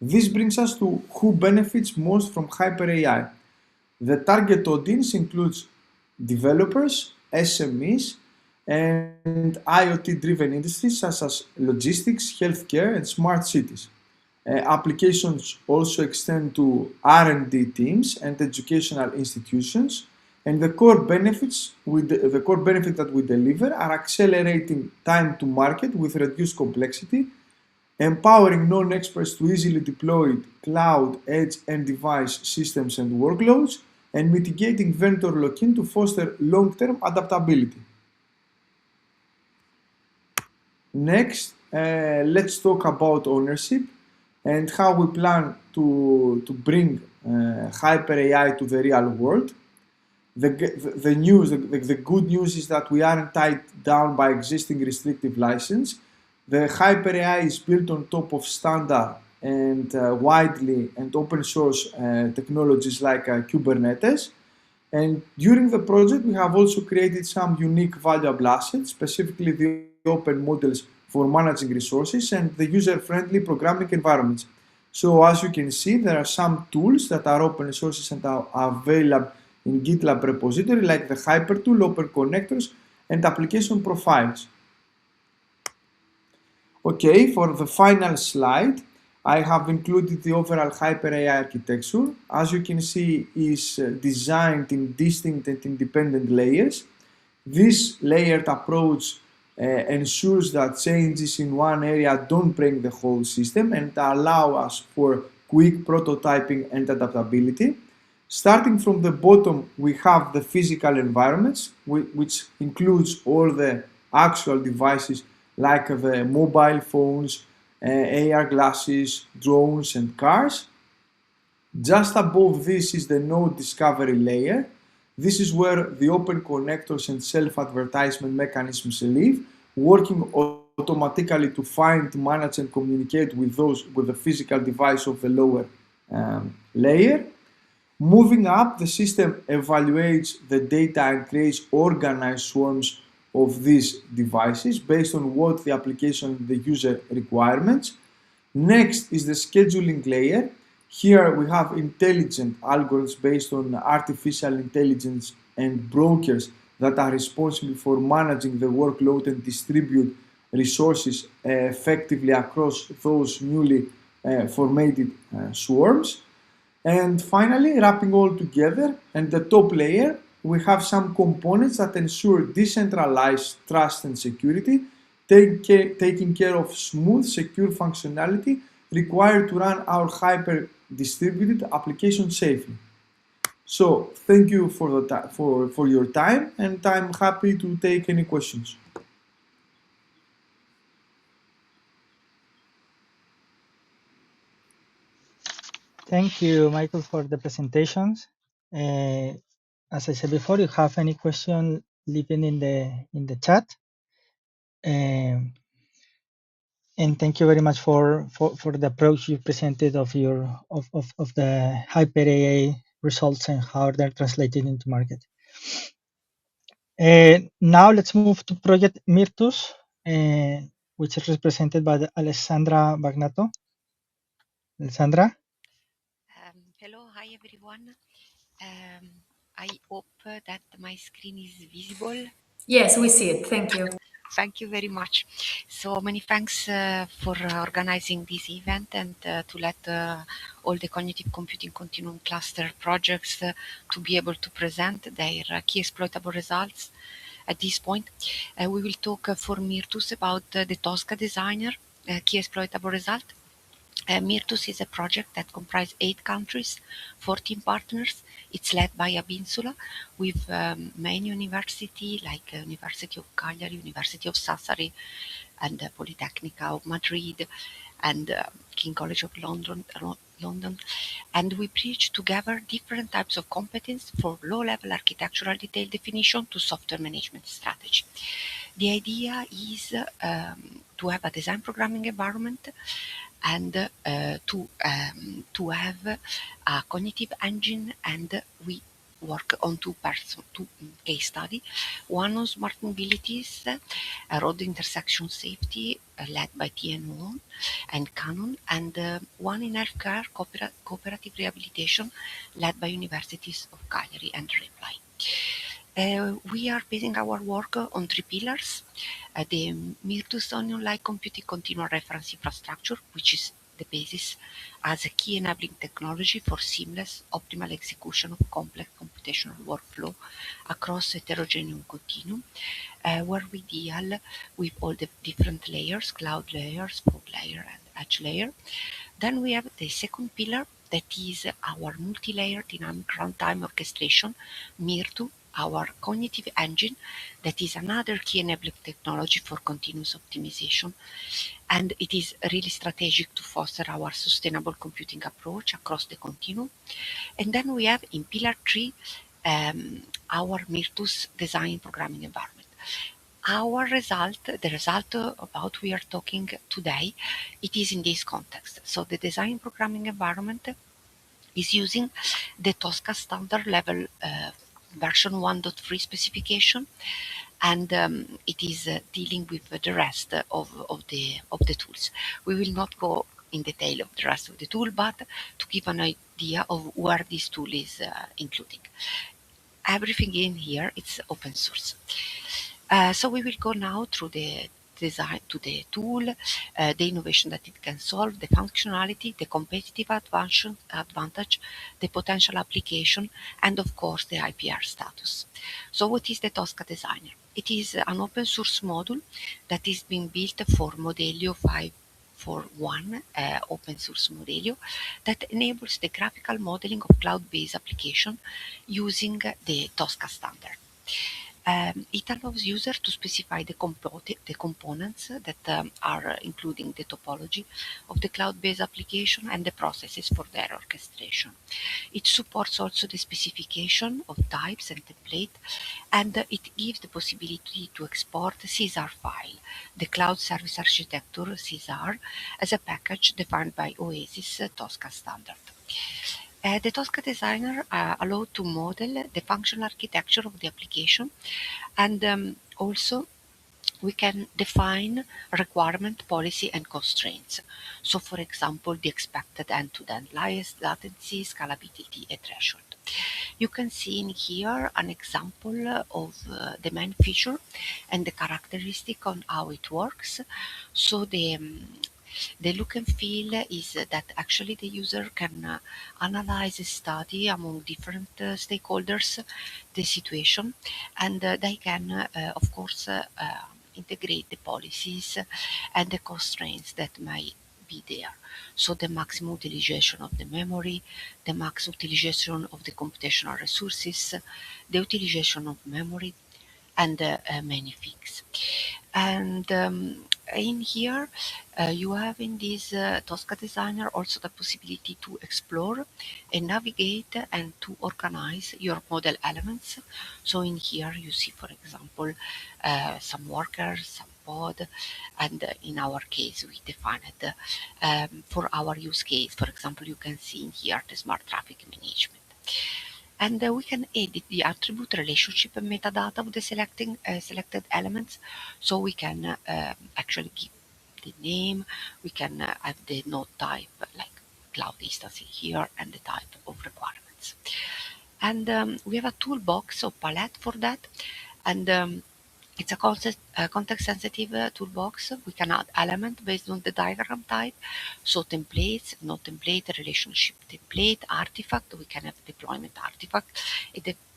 This brings us to who benefits most from HyperAI. The target audience includes developers, SMEs, and IoT-driven industries such as logistics, healthcare, and smart cities. Applications also extend to R&D teams and educational institutions, and the core benefit that we deliver are accelerating time to market with reduced complexity, empowering non-experts to easily deploy cloud, edge, and device systems and workloads, and mitigating vendor lock-in to foster long-term adaptability. Next, let's talk about ownership and how we plan to bring Hyper AI to the real world. The good news is that we aren't tied down by existing restrictive license. The Hyper AI is built on top of standard and widely and open source technologies like Kubernetes. And during the project, we have also created some unique valuable assets, specifically the open models for managing resources and the user-friendly programming environments. So as you can see, there are some tools that are open sources and are available in GitLab repository like the HyperTool, Open Connectors, and application profiles. Okay, for the final slide, I have included the overall Hyper AI architecture. As you can see, is designed in distinct and independent layers. This layered approach ensures that changes in one area don't break the whole system and allow us for quick prototyping and adaptability. Starting from the bottom, we have the physical environments, which includes all the actual devices like the mobile phones, AR glasses, drones, and cars. Just above this is the node discovery layer. This is where the open connectors and self-advertisement mechanisms live, working automatically to find, manage, and communicate with the physical device of the lower layer. Moving up, the system evaluates the data and creates organized swarms of these devices based on what the application and the user requirements. Next is the scheduling layer. Here we have intelligent algorithms based on artificial intelligence and brokers that are responsible for managing the workload and distribute resources effectively across those newly formatted swarms. And finally, wrapping all together, and the top layer, we have some components that ensure decentralized trust and security, taking care of smooth, secure functionality required to run our hyper distributed application safely. So thank you for your time, and I'm happy to take any questions. Thank you, Michael, for the presentations. As I said before, you have any question, leave it in the chat. And thank you very much for the approach you presented of the Hyper AI results and how they're translated into market. Now let's move to project Myrtus, which is represented by Alessandra Bagnato. Alessandra? Hello, hi everyone. I hope that my screen is visible. Yes, we see it. Thank you. Thank you very much. So many thanks for organizing this event and to let all the Cognitive Computing Continuum cluster projects to be able to present their key exploitable results. At this point, we will talk for Myrtus about the Tosca Designer key exploitable result. Mirtus is a project that comprises 8 countries, 14 partners. It's led by Abinsula with main university like University of Cagliari, University of Sassari, and Politecnica of Madrid, and King College of London. And we bridge together different types of competence for low-level architectural detail definition to software management strategy. The idea is to have a design programming environment and to have a cognitive engine, and we work on two case study. One on smart mobilities, road intersection safety, led by TNO and Canon, and one in healthcare cooperative rehabilitation, led by universities of Cagliari and Reply. We are basing our work on 3 pillars. The Mirtus Online Computing Continuum reference infrastructure, which is the basis as a key enabling technology for seamless, optimal execution of complex computational workflow across heterogeneous continuum, where we deal with all the different layers, cloud layers, fog layer, and edge layer. Then we have the second pillar, that is our multi-layer dynamic runtime orchestration, MIRTU, our cognitive engine, that is another key enabling technology for continuous optimization. And it is really strategic to foster our sustainable computing approach across the continuum. And then we have in pillar 3 our Mirtus design programming environment. Our result, the result about we are talking today, it is in this context. So the design programming environment is using the Tosca standard level version 1.3 specification, and it is dealing with the rest of the tools. We will not go in detail of the rest of the tool, but to give an idea of where this tool is including. Everything in here it's open source. So we will go now through the design to the tool, the innovation that it can solve, the functionality, the competitive advantage, the potential application, and of course the IPR status. So what is the Tosca Designer? It is an open source module that is being built for Modelio 5.1 open source Modelio that enables the graphical modeling of cloud-based application using the Tosca standard. It allows users to specify the components that are including the topology of the cloud-based application and the processes for their orchestration. It supports also the specification of types and template, and it gives the possibility to export CSAR file, the Cloud Service Architecture CSAR, as a package defined by Oasis Tosca standard. The Tosca Designer allows to model the functional architecture of the application, and also we can define requirement, policy, and constraints. So, for example, the expected end-to-end latency, scalability, and threshold. You can see in here an example of the main feature and the characteristic on how it works. So the look and feel is that actually the user can analyze a study among different stakeholders, the situation, and they can, of course, integrate the policies and the constraints that may be there. So the maximum utilization of the memory, the max utilization of the computational resources, the utilization of memory, and many things. And in here, you have in this Tosca Designer also the possibility to explore and navigate and to organize your model elements. So in here you see, for example, some workers, some pod, and in our case we defined for our use case, for example, you can see in here the smart traffic management. And we can edit the attribute relationship and metadata of the selected elements. So we can actually give the name, we can have the node type like cloud instance here and the type of requirements. And we have a toolbox or palette for that. And it's a context-sensitive toolbox. We can add element based on the diagram type. So templates, no template, relationship template, artifact. We can have deployment artifact,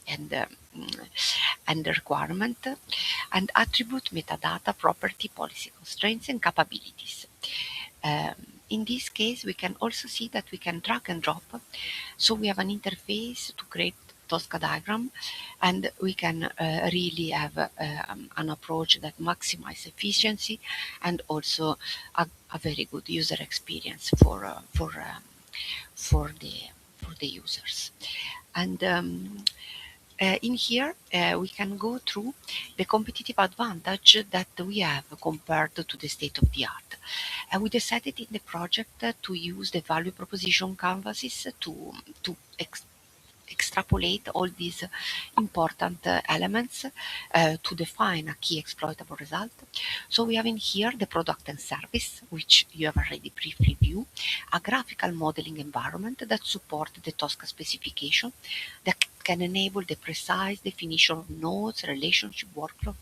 and the requirement, and attribute, metadata, property, policy, constraints, and capabilities. in this case, we can also see that we can drag and drop. So we have an interface to create Tosca diagram, and we can really have an approach that maximizes efficiency and also a very good user experience for the users. And in here, we can go through the competitive advantage that we have compared to the state of the art. We decided in the project to use the value proposition canvases to extrapolate all these important elements to define a key exploitable result. So we have in here the product and service, which you have already briefly viewed, a graphical modeling environment that supports the Tosca specification that can enable the precise definition of nodes, relationship, workflow,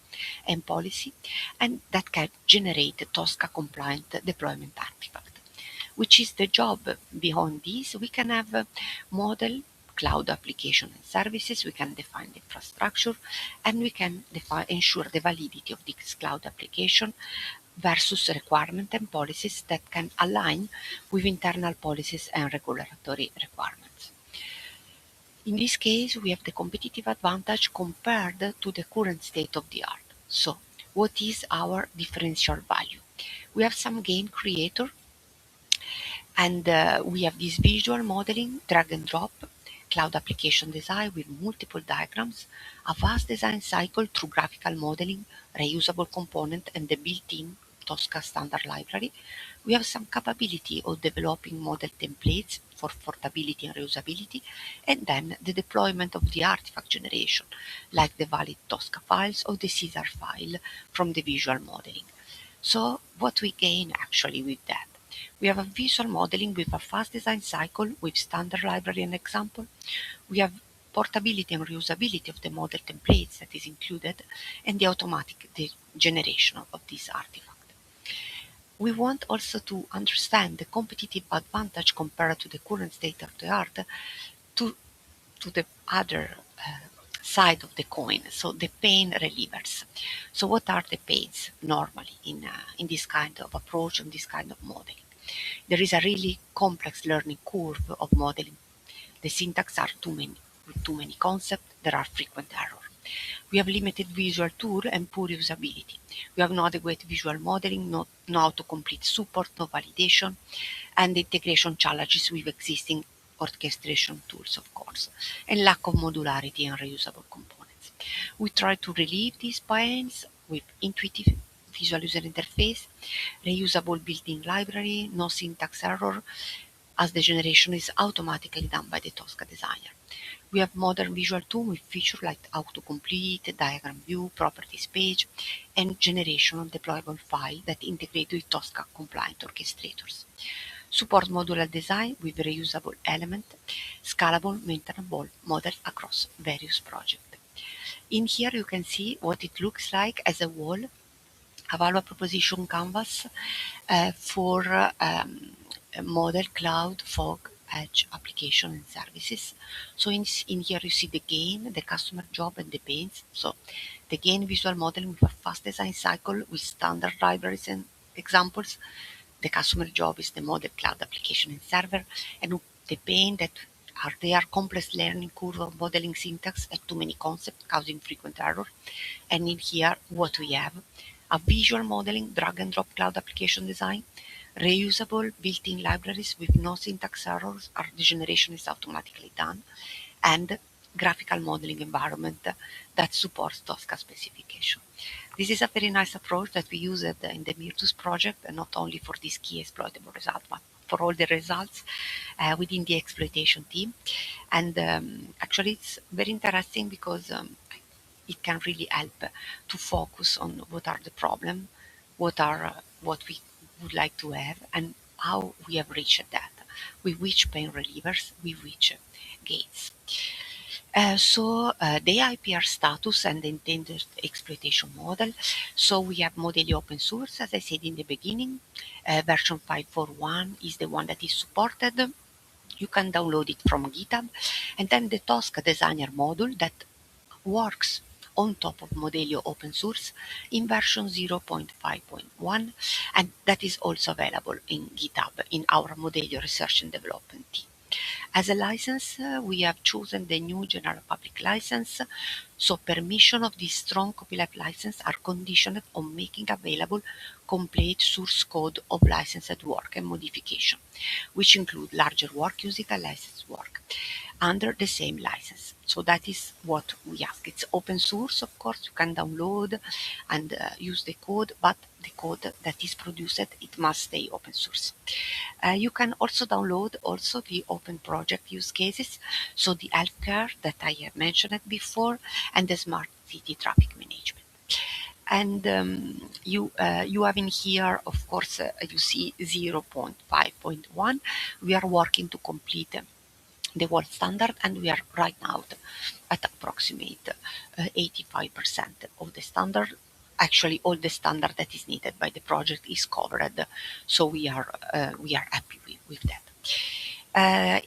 and policy, and that can generate a Tosca compliant deployment artifact. Which is the job behind this? We can have a model, cloud application and services, we can define the infrastructure, and we can ensure the validity of this cloud application versus requirements and policies that can align with internal policies and regulatory requirements. In this case, we have the competitive advantage compared to the current state of the art. So, what is our differential value? We have some game creator, and we have this visual modeling, drag and drop, cloud application design with multiple diagrams, a fast design cycle through graphical modeling, reusable component, and the built-in Tosca standard library. We have some capability of developing model templates for portability and reusability, and then the deployment of the artifact generation, like the valid Tosca files or the Caesar file from the visual modeling. So what we gain actually with that? We have a visual modeling with a fast design cycle with standard library and example. We have portability and reusability of the model templates that is included, and the automatic generation of this artifact. We want also to understand the competitive advantage compared to the current state of the art to the other side of the coin, so the pain relievers. So what are the pains normally in this kind of approach and this kind of modeling? There is a really complex learning curve of modeling. The syntax are too many concepts, there are frequent errors. We have limited visual tool and poor usability. We have no adequate visual modeling, no autocomplete support, no validation, and integration challenges with existing orchestration tools, of course, and lack of modularity and reusable components. We try to relieve these pains with intuitive visual user interface, reusable built-in library, no syntax error, as the generation is automatically done by the Tosca designer. We have modern visual tools with features like autocomplete, diagram view, properties page, and generation of deployable file that integrate with Tosca compliant orchestrators. Support modular design with reusable element, scalable, maintainable model across various projects. In here you can see what it looks like as a wall, a value proposition canvas for model, cloud, fog, edge, application, and services. So in here you see the gain, the customer job, and the pains. So the gain visual modeling with a fast design cycle with standard libraries and examples. The customer job is the model, cloud, application, and server, and the pain that are there complex learning curve of modeling syntax and too many concepts causing frequent error. And in here what we have, a visual modeling, drag and drop cloud application design, reusable built-in libraries with no syntax errors, or the generation is automatically done, and graphical modeling environment that supports Tosca specification. This is a very nice approach that we use in the Mirtus project, and not only for this key exploitable result, but for all the results within the exploitation team. And actually it's very interesting because it can really help to focus on what are the problems, what we would like to have, and how we have reached that, with which pain relievers, with which gates. The IPR status and the intended exploitation model. So we have Modeli open source, as I said in the beginning. Version 5.4.1 is the one that is supported. You can download it from GitHub. And then the Tosca designer module that works on top of Modelio open source in version 0.5.1, and that is also available in GitHub in our Modelio research and development team. As a license, we have chosen the new general public license, so permission of this strong copyleft license are conditioned on making available complete source code of licensed work and modification, which include larger work using a licensed work under the same license. So that is what we ask. It's open source, of course, you can download and use the code, but the code that is produced, it must stay open source. You can also download also the open project use cases, so the healthcare that I have mentioned before, and the smart city traffic management. And you have in here, of course, you see 0.5.1. We are working to complete the world standard, and we are right now at approximate 85% of the standard. Actually, all the standard that is needed by the project is covered, so we are happy with that.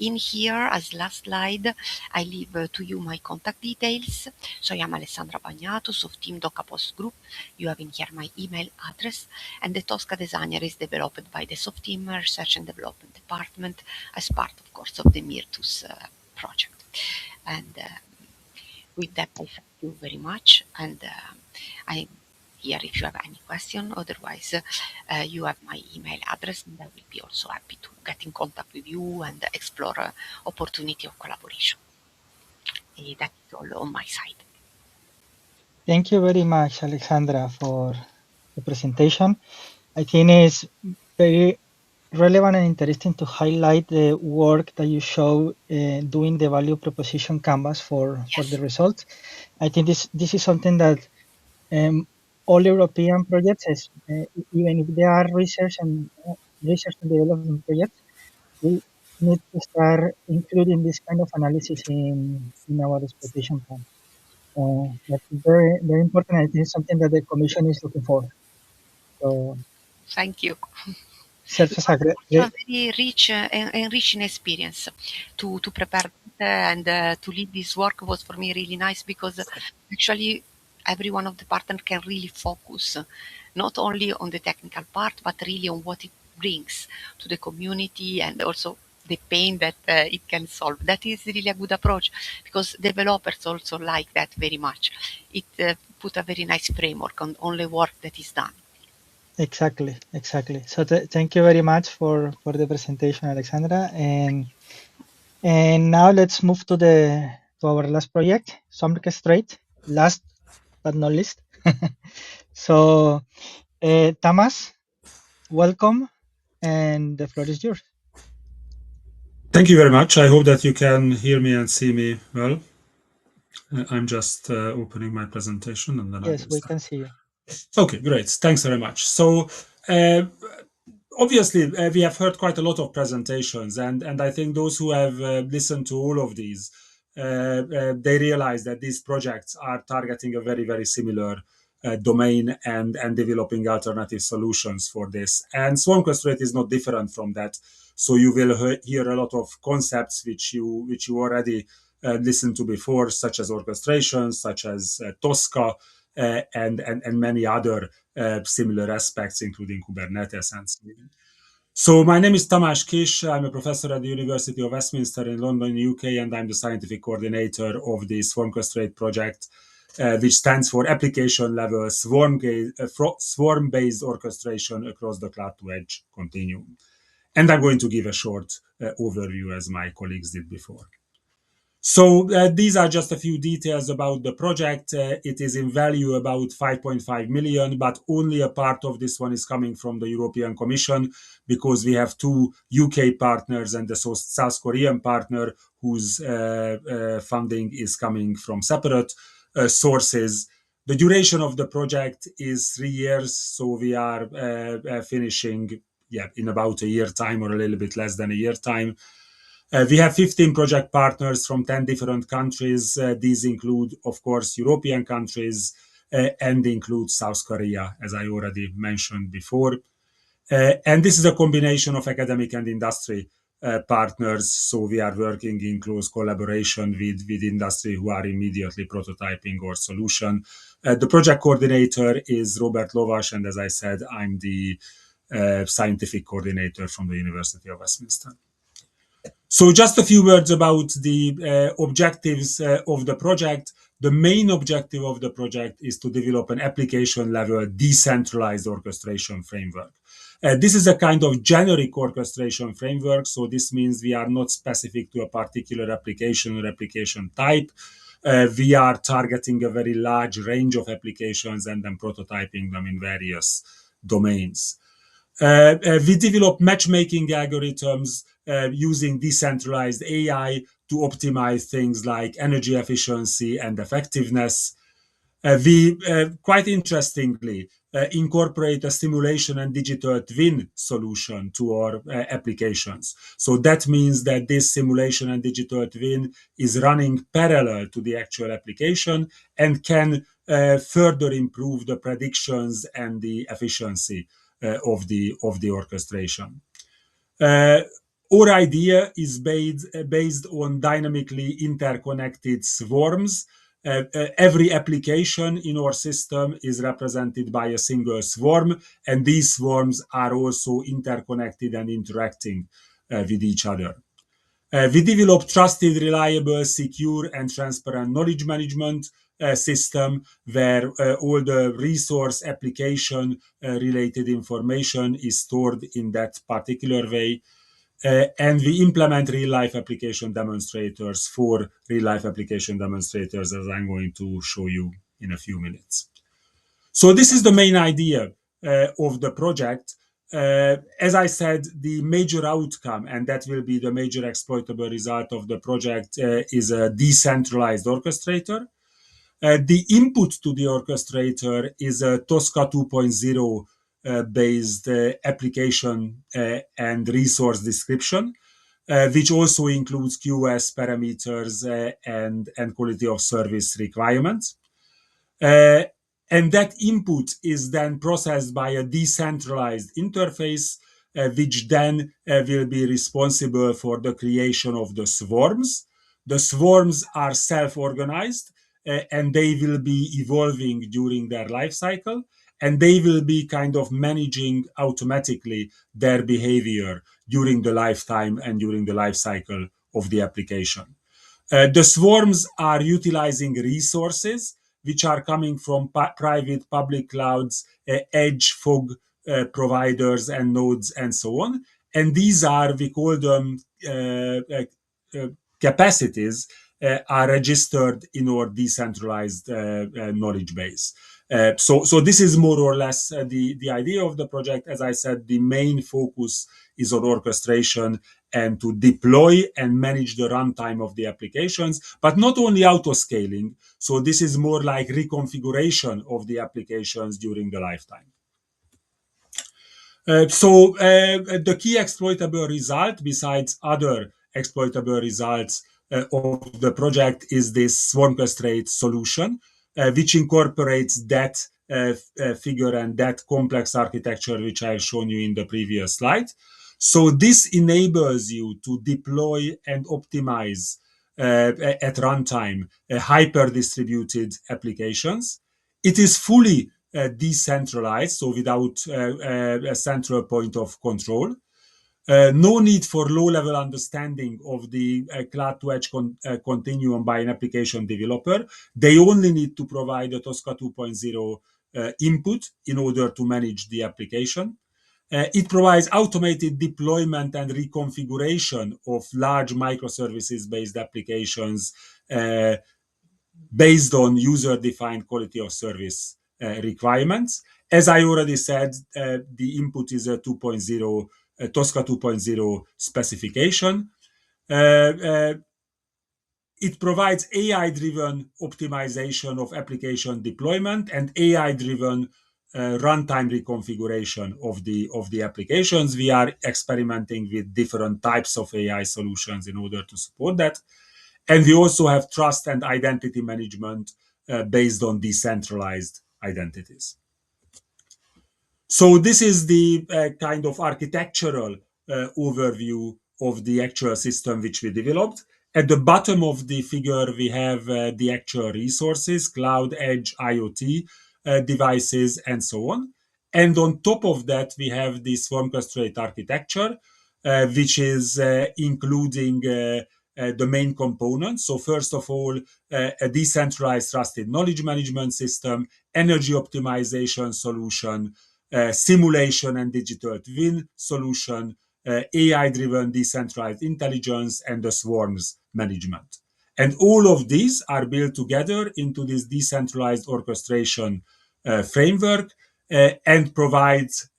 In here, as last slide, I leave to you my contact details. So I am Alessandra Bagnatus of Team DocaPost Group. You have in here my email address, and the Tosca Designer is developed by the SoftTeam Research and Development Department as part, of course, of the Mirtus project. And with that, I thank you very much, and I'm here if you have any question. Otherwise, you have my email address, and I will be also happy to get in contact with you and explore opportunity of collaboration. That's all on my side. Thank you very much, Alexandra, for the presentation. I think it's very relevant and interesting to highlight the work that you show doing the value proposition canvas for the results. I think this is something that all European projects, even if they are research and development projects, we need to start including this kind of analysis in our exploitation plan. That's very, very important. I think it's something that the Commission is looking for. So, thank you. Serves as a great, very rich, enriching experience to prepare and to lead this work was for me really nice, because actually every one of the partners can really focus not only on the technical part, but really on what it brings to the community, and also the pain that it can solve. That is really a good approach, because developers also like that very much. It put a very nice framework on the work that is done. Exactly. So thank you very much for the presentation, Alexandra. And now let's move to our last project, Orchestrate, last but not least. So, Tamas, welcome, and the floor is yours. Thank you very much. I hope that you can hear me and see me well. I'm just opening my presentation, and then yes, we can see you. Okay, great. Thanks very much. So obviously, we have heard quite a lot of presentations, and I think those who have listened to all of these, they realize that these projects are targeting a very, very similar domain and developing alternative solutions for this. And Swarm Orchestrate is not different from that. So you will hear a lot of concepts which you already listened to before, such as orchestration, such as Tosca, and many other similar aspects, including Kubernetes and so on. So my name is Tamás Kiss. I'm a professor at the University of Westminster in London, UK, and I'm the scientific coordinator of the Swarm Orchestrate project, which stands for Application Level Swarm-Based Orchestration Across the Cloud-to-Edge Continuum. And I'm going to give a short overview, as my colleagues did before. So these are just a few details about the project. It is in value about 5.5 million, but only a part of this one is coming from the European Commission, because we have two UK partners and the South Korean partner whose funding is coming from separate sources. The duration of the project is 3 years, so we are finishing in about a year time, or a little bit less than a year time. We have 15 project partners from 10 different countries. These include, of course, European countries and include South Korea, as I already mentioned before. And this is a combination of academic and industry partners. So we are working in close collaboration with industry who are immediately prototyping our solution. The project coordinator is Robert Lovas, and as I said, I'm the scientific coordinator from the University of Westminster. So just a few words about the objectives of the project. The main objective of the project is to develop an application-level decentralized orchestration framework. This is a kind of generic orchestration framework, so this means we are not specific to a particular application or application type. We are targeting a very large range of applications and then prototyping them in various domains. We develop matchmaking algorithms using decentralized AI to optimize things like energy efficiency and effectiveness. We, quite interestingly, incorporate a simulation and digital twin solution to our applications. So that means that this simulation and digital twin is running parallel to the actual application and can further improve the predictions and the efficiency of the orchestration. Our idea is based on dynamically interconnected swarms. Every application in our system is represented by a single swarm, and these swarms are also interconnected and interacting with each other. We develop trusted, reliable, secure, and transparent knowledge management system where all the resource application related information is stored in that particular way. And we implement real-life application demonstrators for real-life application demonstrators, as I'm going to show you in a few minutes. So this is the main idea of the project. As I said, the major outcome, and that will be the major exploitable result of the project, is a decentralized orchestrator. The input to the orchestrator is a Tosca 2.0 based application and resource description, which also includes QoS parameters and quality of service requirements. And that input is then processed by a decentralized interface, which then will be responsible for the creation of the swarms. The swarms are self-organized, and they will be evolving during their life cycle, and they will be kind of managing automatically their behavior during the lifetime and during the life cycle of the application. The swarms are utilizing resources which are coming from private public clouds, edge fog providers and nodes and so on. And these are, we call them capacities, are registered in our decentralized knowledge base. So this is more or less the idea of the project. As I said, the main focus is on orchestration and to deploy and manage the runtime of the applications, but not only auto-scaling. So this is more like reconfiguration of the applications during the lifetime. So the key exploitable result, besides other exploitable results of the project, is this swarmcastrate solution, which incorporates that figure and that complex architecture which I've shown you in the previous slide. So this enables you to deploy and optimize at runtime hyper-distributed applications. It is fully decentralized, so without a central point of control. No need for low-level understanding of the cloud-to-edge continuum by an application developer. They only need to provide a Tosca 2.0 input in order to manage the application. It provides automated deployment and reconfiguration of large microservices-based applications based on user-defined quality of service requirements. As I already said, the input is a 2.0, Tosca 2.0 specification. It provides AI-driven optimization of application deployment and AI-driven runtime reconfiguration of the applications. We are experimenting with different types of AI solutions in order to support that. And we also have trust and identity management based on decentralized identities. So this is the kind of architectural overview of the actual system which we developed. At the bottom of the figure, we have the actual resources, cloud, edge, IoT devices, and so on. And on top of that, we have this swarm clusterate architecture, which is including the main components. So first of all, a decentralized trusted knowledge management system, energy optimization solution, simulation and digital twin solution, AI-driven decentralized intelligence, and the swarms management. And all of these are built together into this decentralized orchestration framework and provides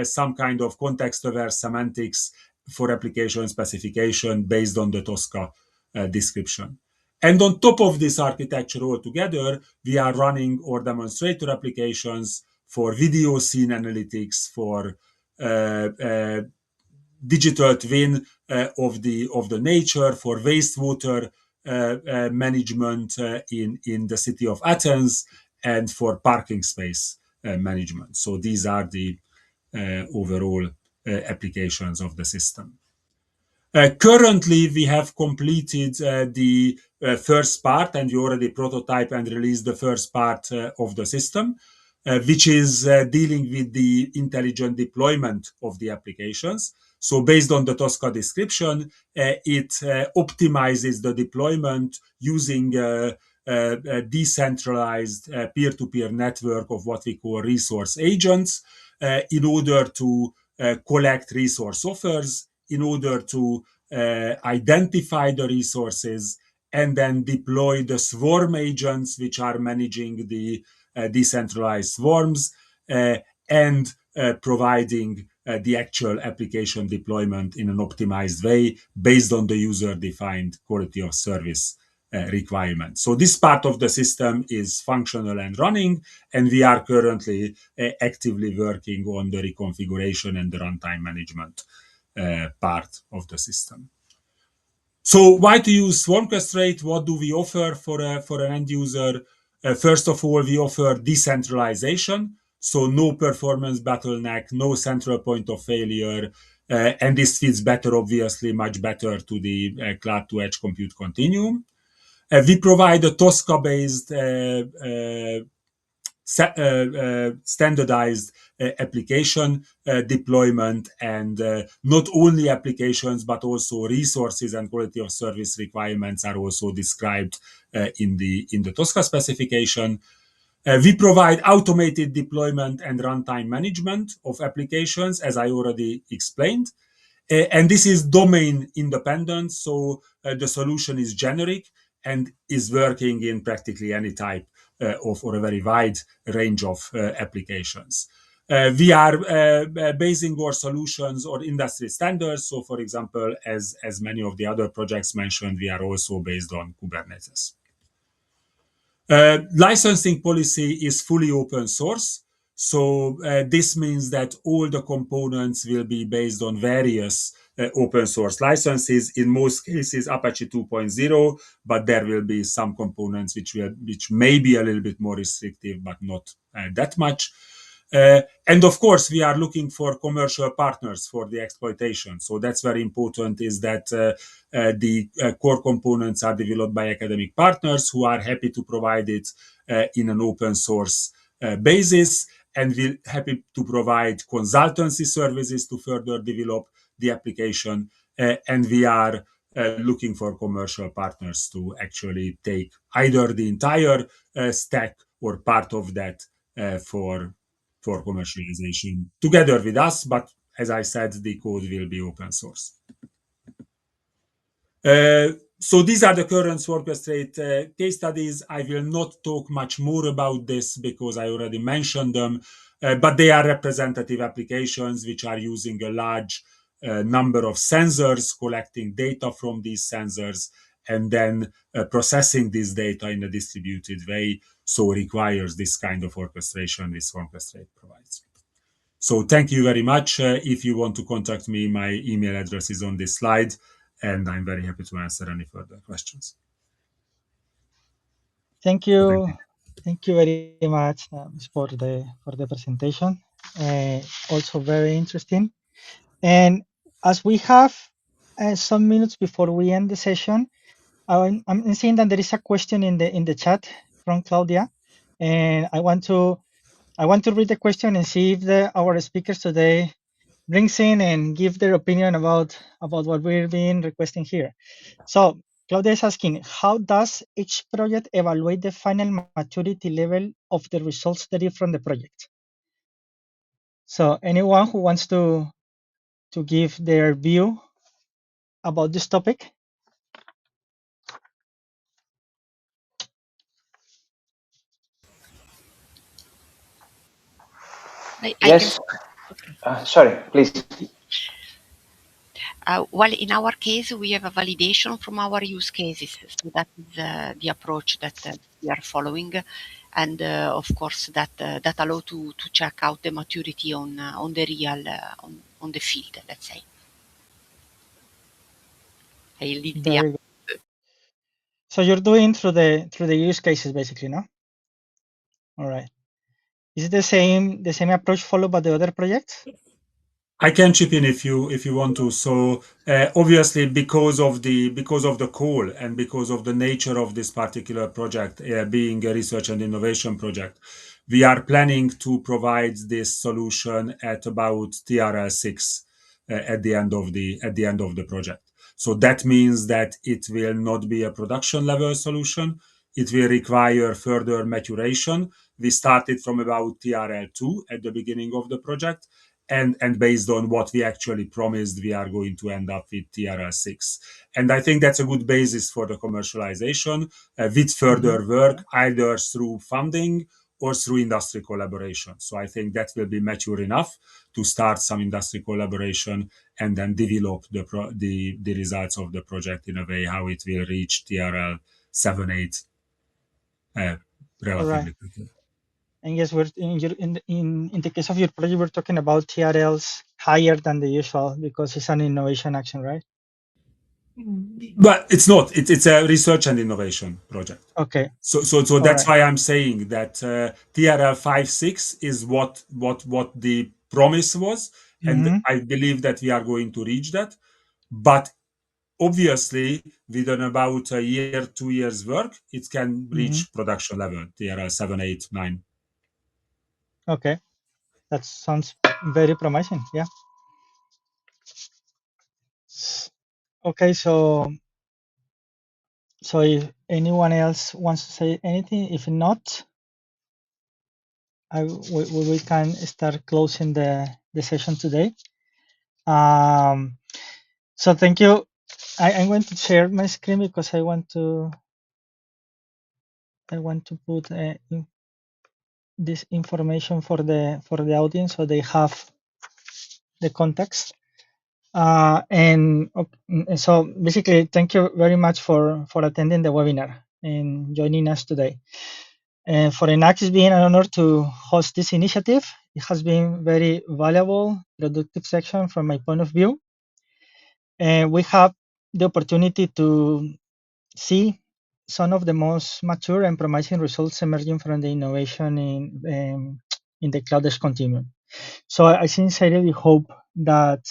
some kind of context-aware semantics for application specification based on the Tosca description. And on top of this architecture altogether, we are running our demonstrator applications for video scene analytics, for digital twin of the nature, for wastewater management in the city of Athens, and for parking space management. So these are the overall applications of the system. Currently, we have completed the first part, and we already prototype and released the first part of the system, which is dealing with the intelligent deployment of the applications. So based on the Tosca description, it optimizes the deployment using a decentralized peer-to-peer network of what we call resource agents in order to collect resource offers, in order to identify the resources, and then deploy the swarm agents which are managing the decentralized swarms and providing the actual application deployment in an optimized way based on the user-defined quality of service requirement. So this part of the system is functional and running, and we are currently actively working on the reconfiguration and the runtime management part of the system. So why to use Swarmcastrate? What do we offer for an end user? First of all, we offer decentralization, so no performance bottleneck, no central point of failure, and this fits better, obviously, much better to the cloud to edge compute continuum. We provide a Tosca-based standardized application deployment, and not only applications but also resources and quality of service requirements are also described in the Tosca specification. We provide automated deployment and runtime management of applications, as I already explained. And this is domain independent, so the solution is generic and is working in practically any type of or a very wide range of applications. We are basing our solutions on industry standards. So, for example, as many of the other projects mentioned, we are also based on Kubernetes. Licensing policy is fully open source. So this means that all the components will be based on various open source licenses, in most cases Apache 2.0, but there will be some components which may be a little bit more restrictive, but not that much. And of course, we are looking for commercial partners for the exploitation. So that's very important, is that the core components are developed by academic partners who are happy to provide it in an open source basis, and we're happy to provide consultancy services to further develop the application. And we are looking for commercial partners to actually take either the entire stack or part of that for commercialization together with us. But as I said, the code will be open source. So these are the current Swarmcastrate case studies. I will not talk much more about this because I already mentioned them, but they are representative applications which are using a large number of sensors, collecting data from these sensors, and then processing this data in a distributed way. So requires this kind of orchestration which Swarmcastrate provides. So thank you very much. If you want to contact me, my email address is on this slide, and I'm very happy to answer any further questions. Thank you. Thank you very much for the presentation. Also very interesting. And as we have some minutes before we end the session, I'm seeing that there is a question in the chat from Claudia, and I want to read the question and see if our speakers today brings in and give their opinion about what we're being requesting here. So Claudia is asking, how does each project evaluate the final maturity level of the results derived from the project? So anyone who wants to give their view about this topic? I Yes. Sorry, please. Well, in our case, we have a validation from our use cases. So that is the approach that we are following. And of course, that allow to check out the maturity on the real, on the field, let's say. I leave the Very good. So you're doing through the use cases basically, no? All right. Is it the same approach followed by the other projects? I can chip in if you want to. So obviously, because of the call and because of the nature of this particular project being a research and innovation project, we are planning to provide this solution at about TRL 6 at the end of the project. So that means that it will not be a production level solution. It will require further maturation. We started from about TRL 2 at the beginning of the project, and based on what we actually promised, we are going to end up with TRL 6. And I think that's a good basis for the commercialization with further work, either through funding or through industry collaboration. So I think that will be mature enough to start some industry collaboration and then develop the results of the project in a way how it will reach TRL 7, 8 relatively quickly. And yes, we're in the case of your project, we're talking about TRLs higher than the usual because it's an innovation action, right? But it's not. It's a research and innovation project. Okay. So that's why I'm saying that TRL 5.6 is what the promise was, and I believe that we are going to reach that. But obviously, within about a year, 2 years work, it can reach production level, TRL 7, 8, 9. Okay, that sounds very promising. Yeah. Okay, so if anyone else wants to say anything, if not, we can start closing the session today. So thank you. I'm going to share my screen because I want to put this information for the audience so they have the context. And so basically, thank you very much for attending the webinar and joining us today. And for ENACT, it's been an honor to host this initiative. It has been very valuable, productive section from my point of view. And we have the opportunity to see some of the most mature and promising results emerging from the innovation in the cloud-edge continuum. So I sincerely hope that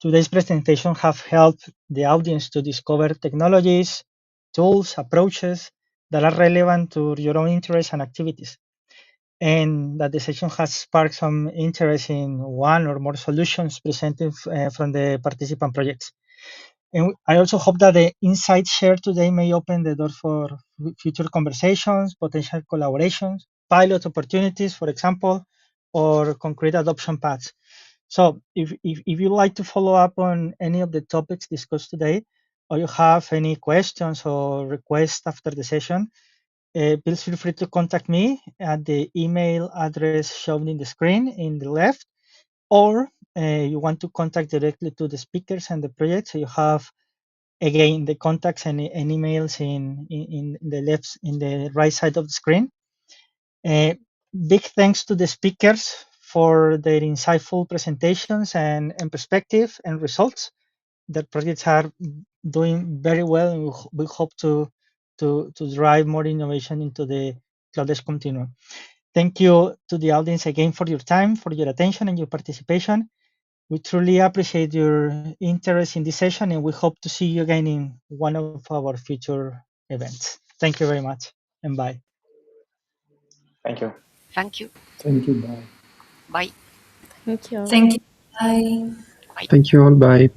today's presentation have helped the audience to discover technologies, tools, approaches that are relevant to your own interests and activities, and that the session has sparked some interest in one or more solutions presented from the participant projects. And I also hope that the insights shared today may open the door for future conversations, potential collaborations, pilot opportunities, for example, or concrete adoption paths. So if you'd like to follow up on any of the topics discussed today, or you have any questions or requests after the session, please feel free to contact me at the email address shown in the screen in the left, or you want to contact directly to the speakers and the project. So you have, again, the contacts and emails in the right side of the screen. Big thanks to the speakers for their insightful presentations and perspective and results. The projects are doing very well, and we hope to drive more innovation into the cloud-edge continuum. Thank you to the audience again for your time, for your attention and your participation. We truly appreciate your interest in this session, and we hope to see you again in one of our future events. Thank you very much, and bye. Thank you. Thank you. Thank you. Bye. Bye. Thank you. Thank you. Bye. Bye. Thank you all. Bye.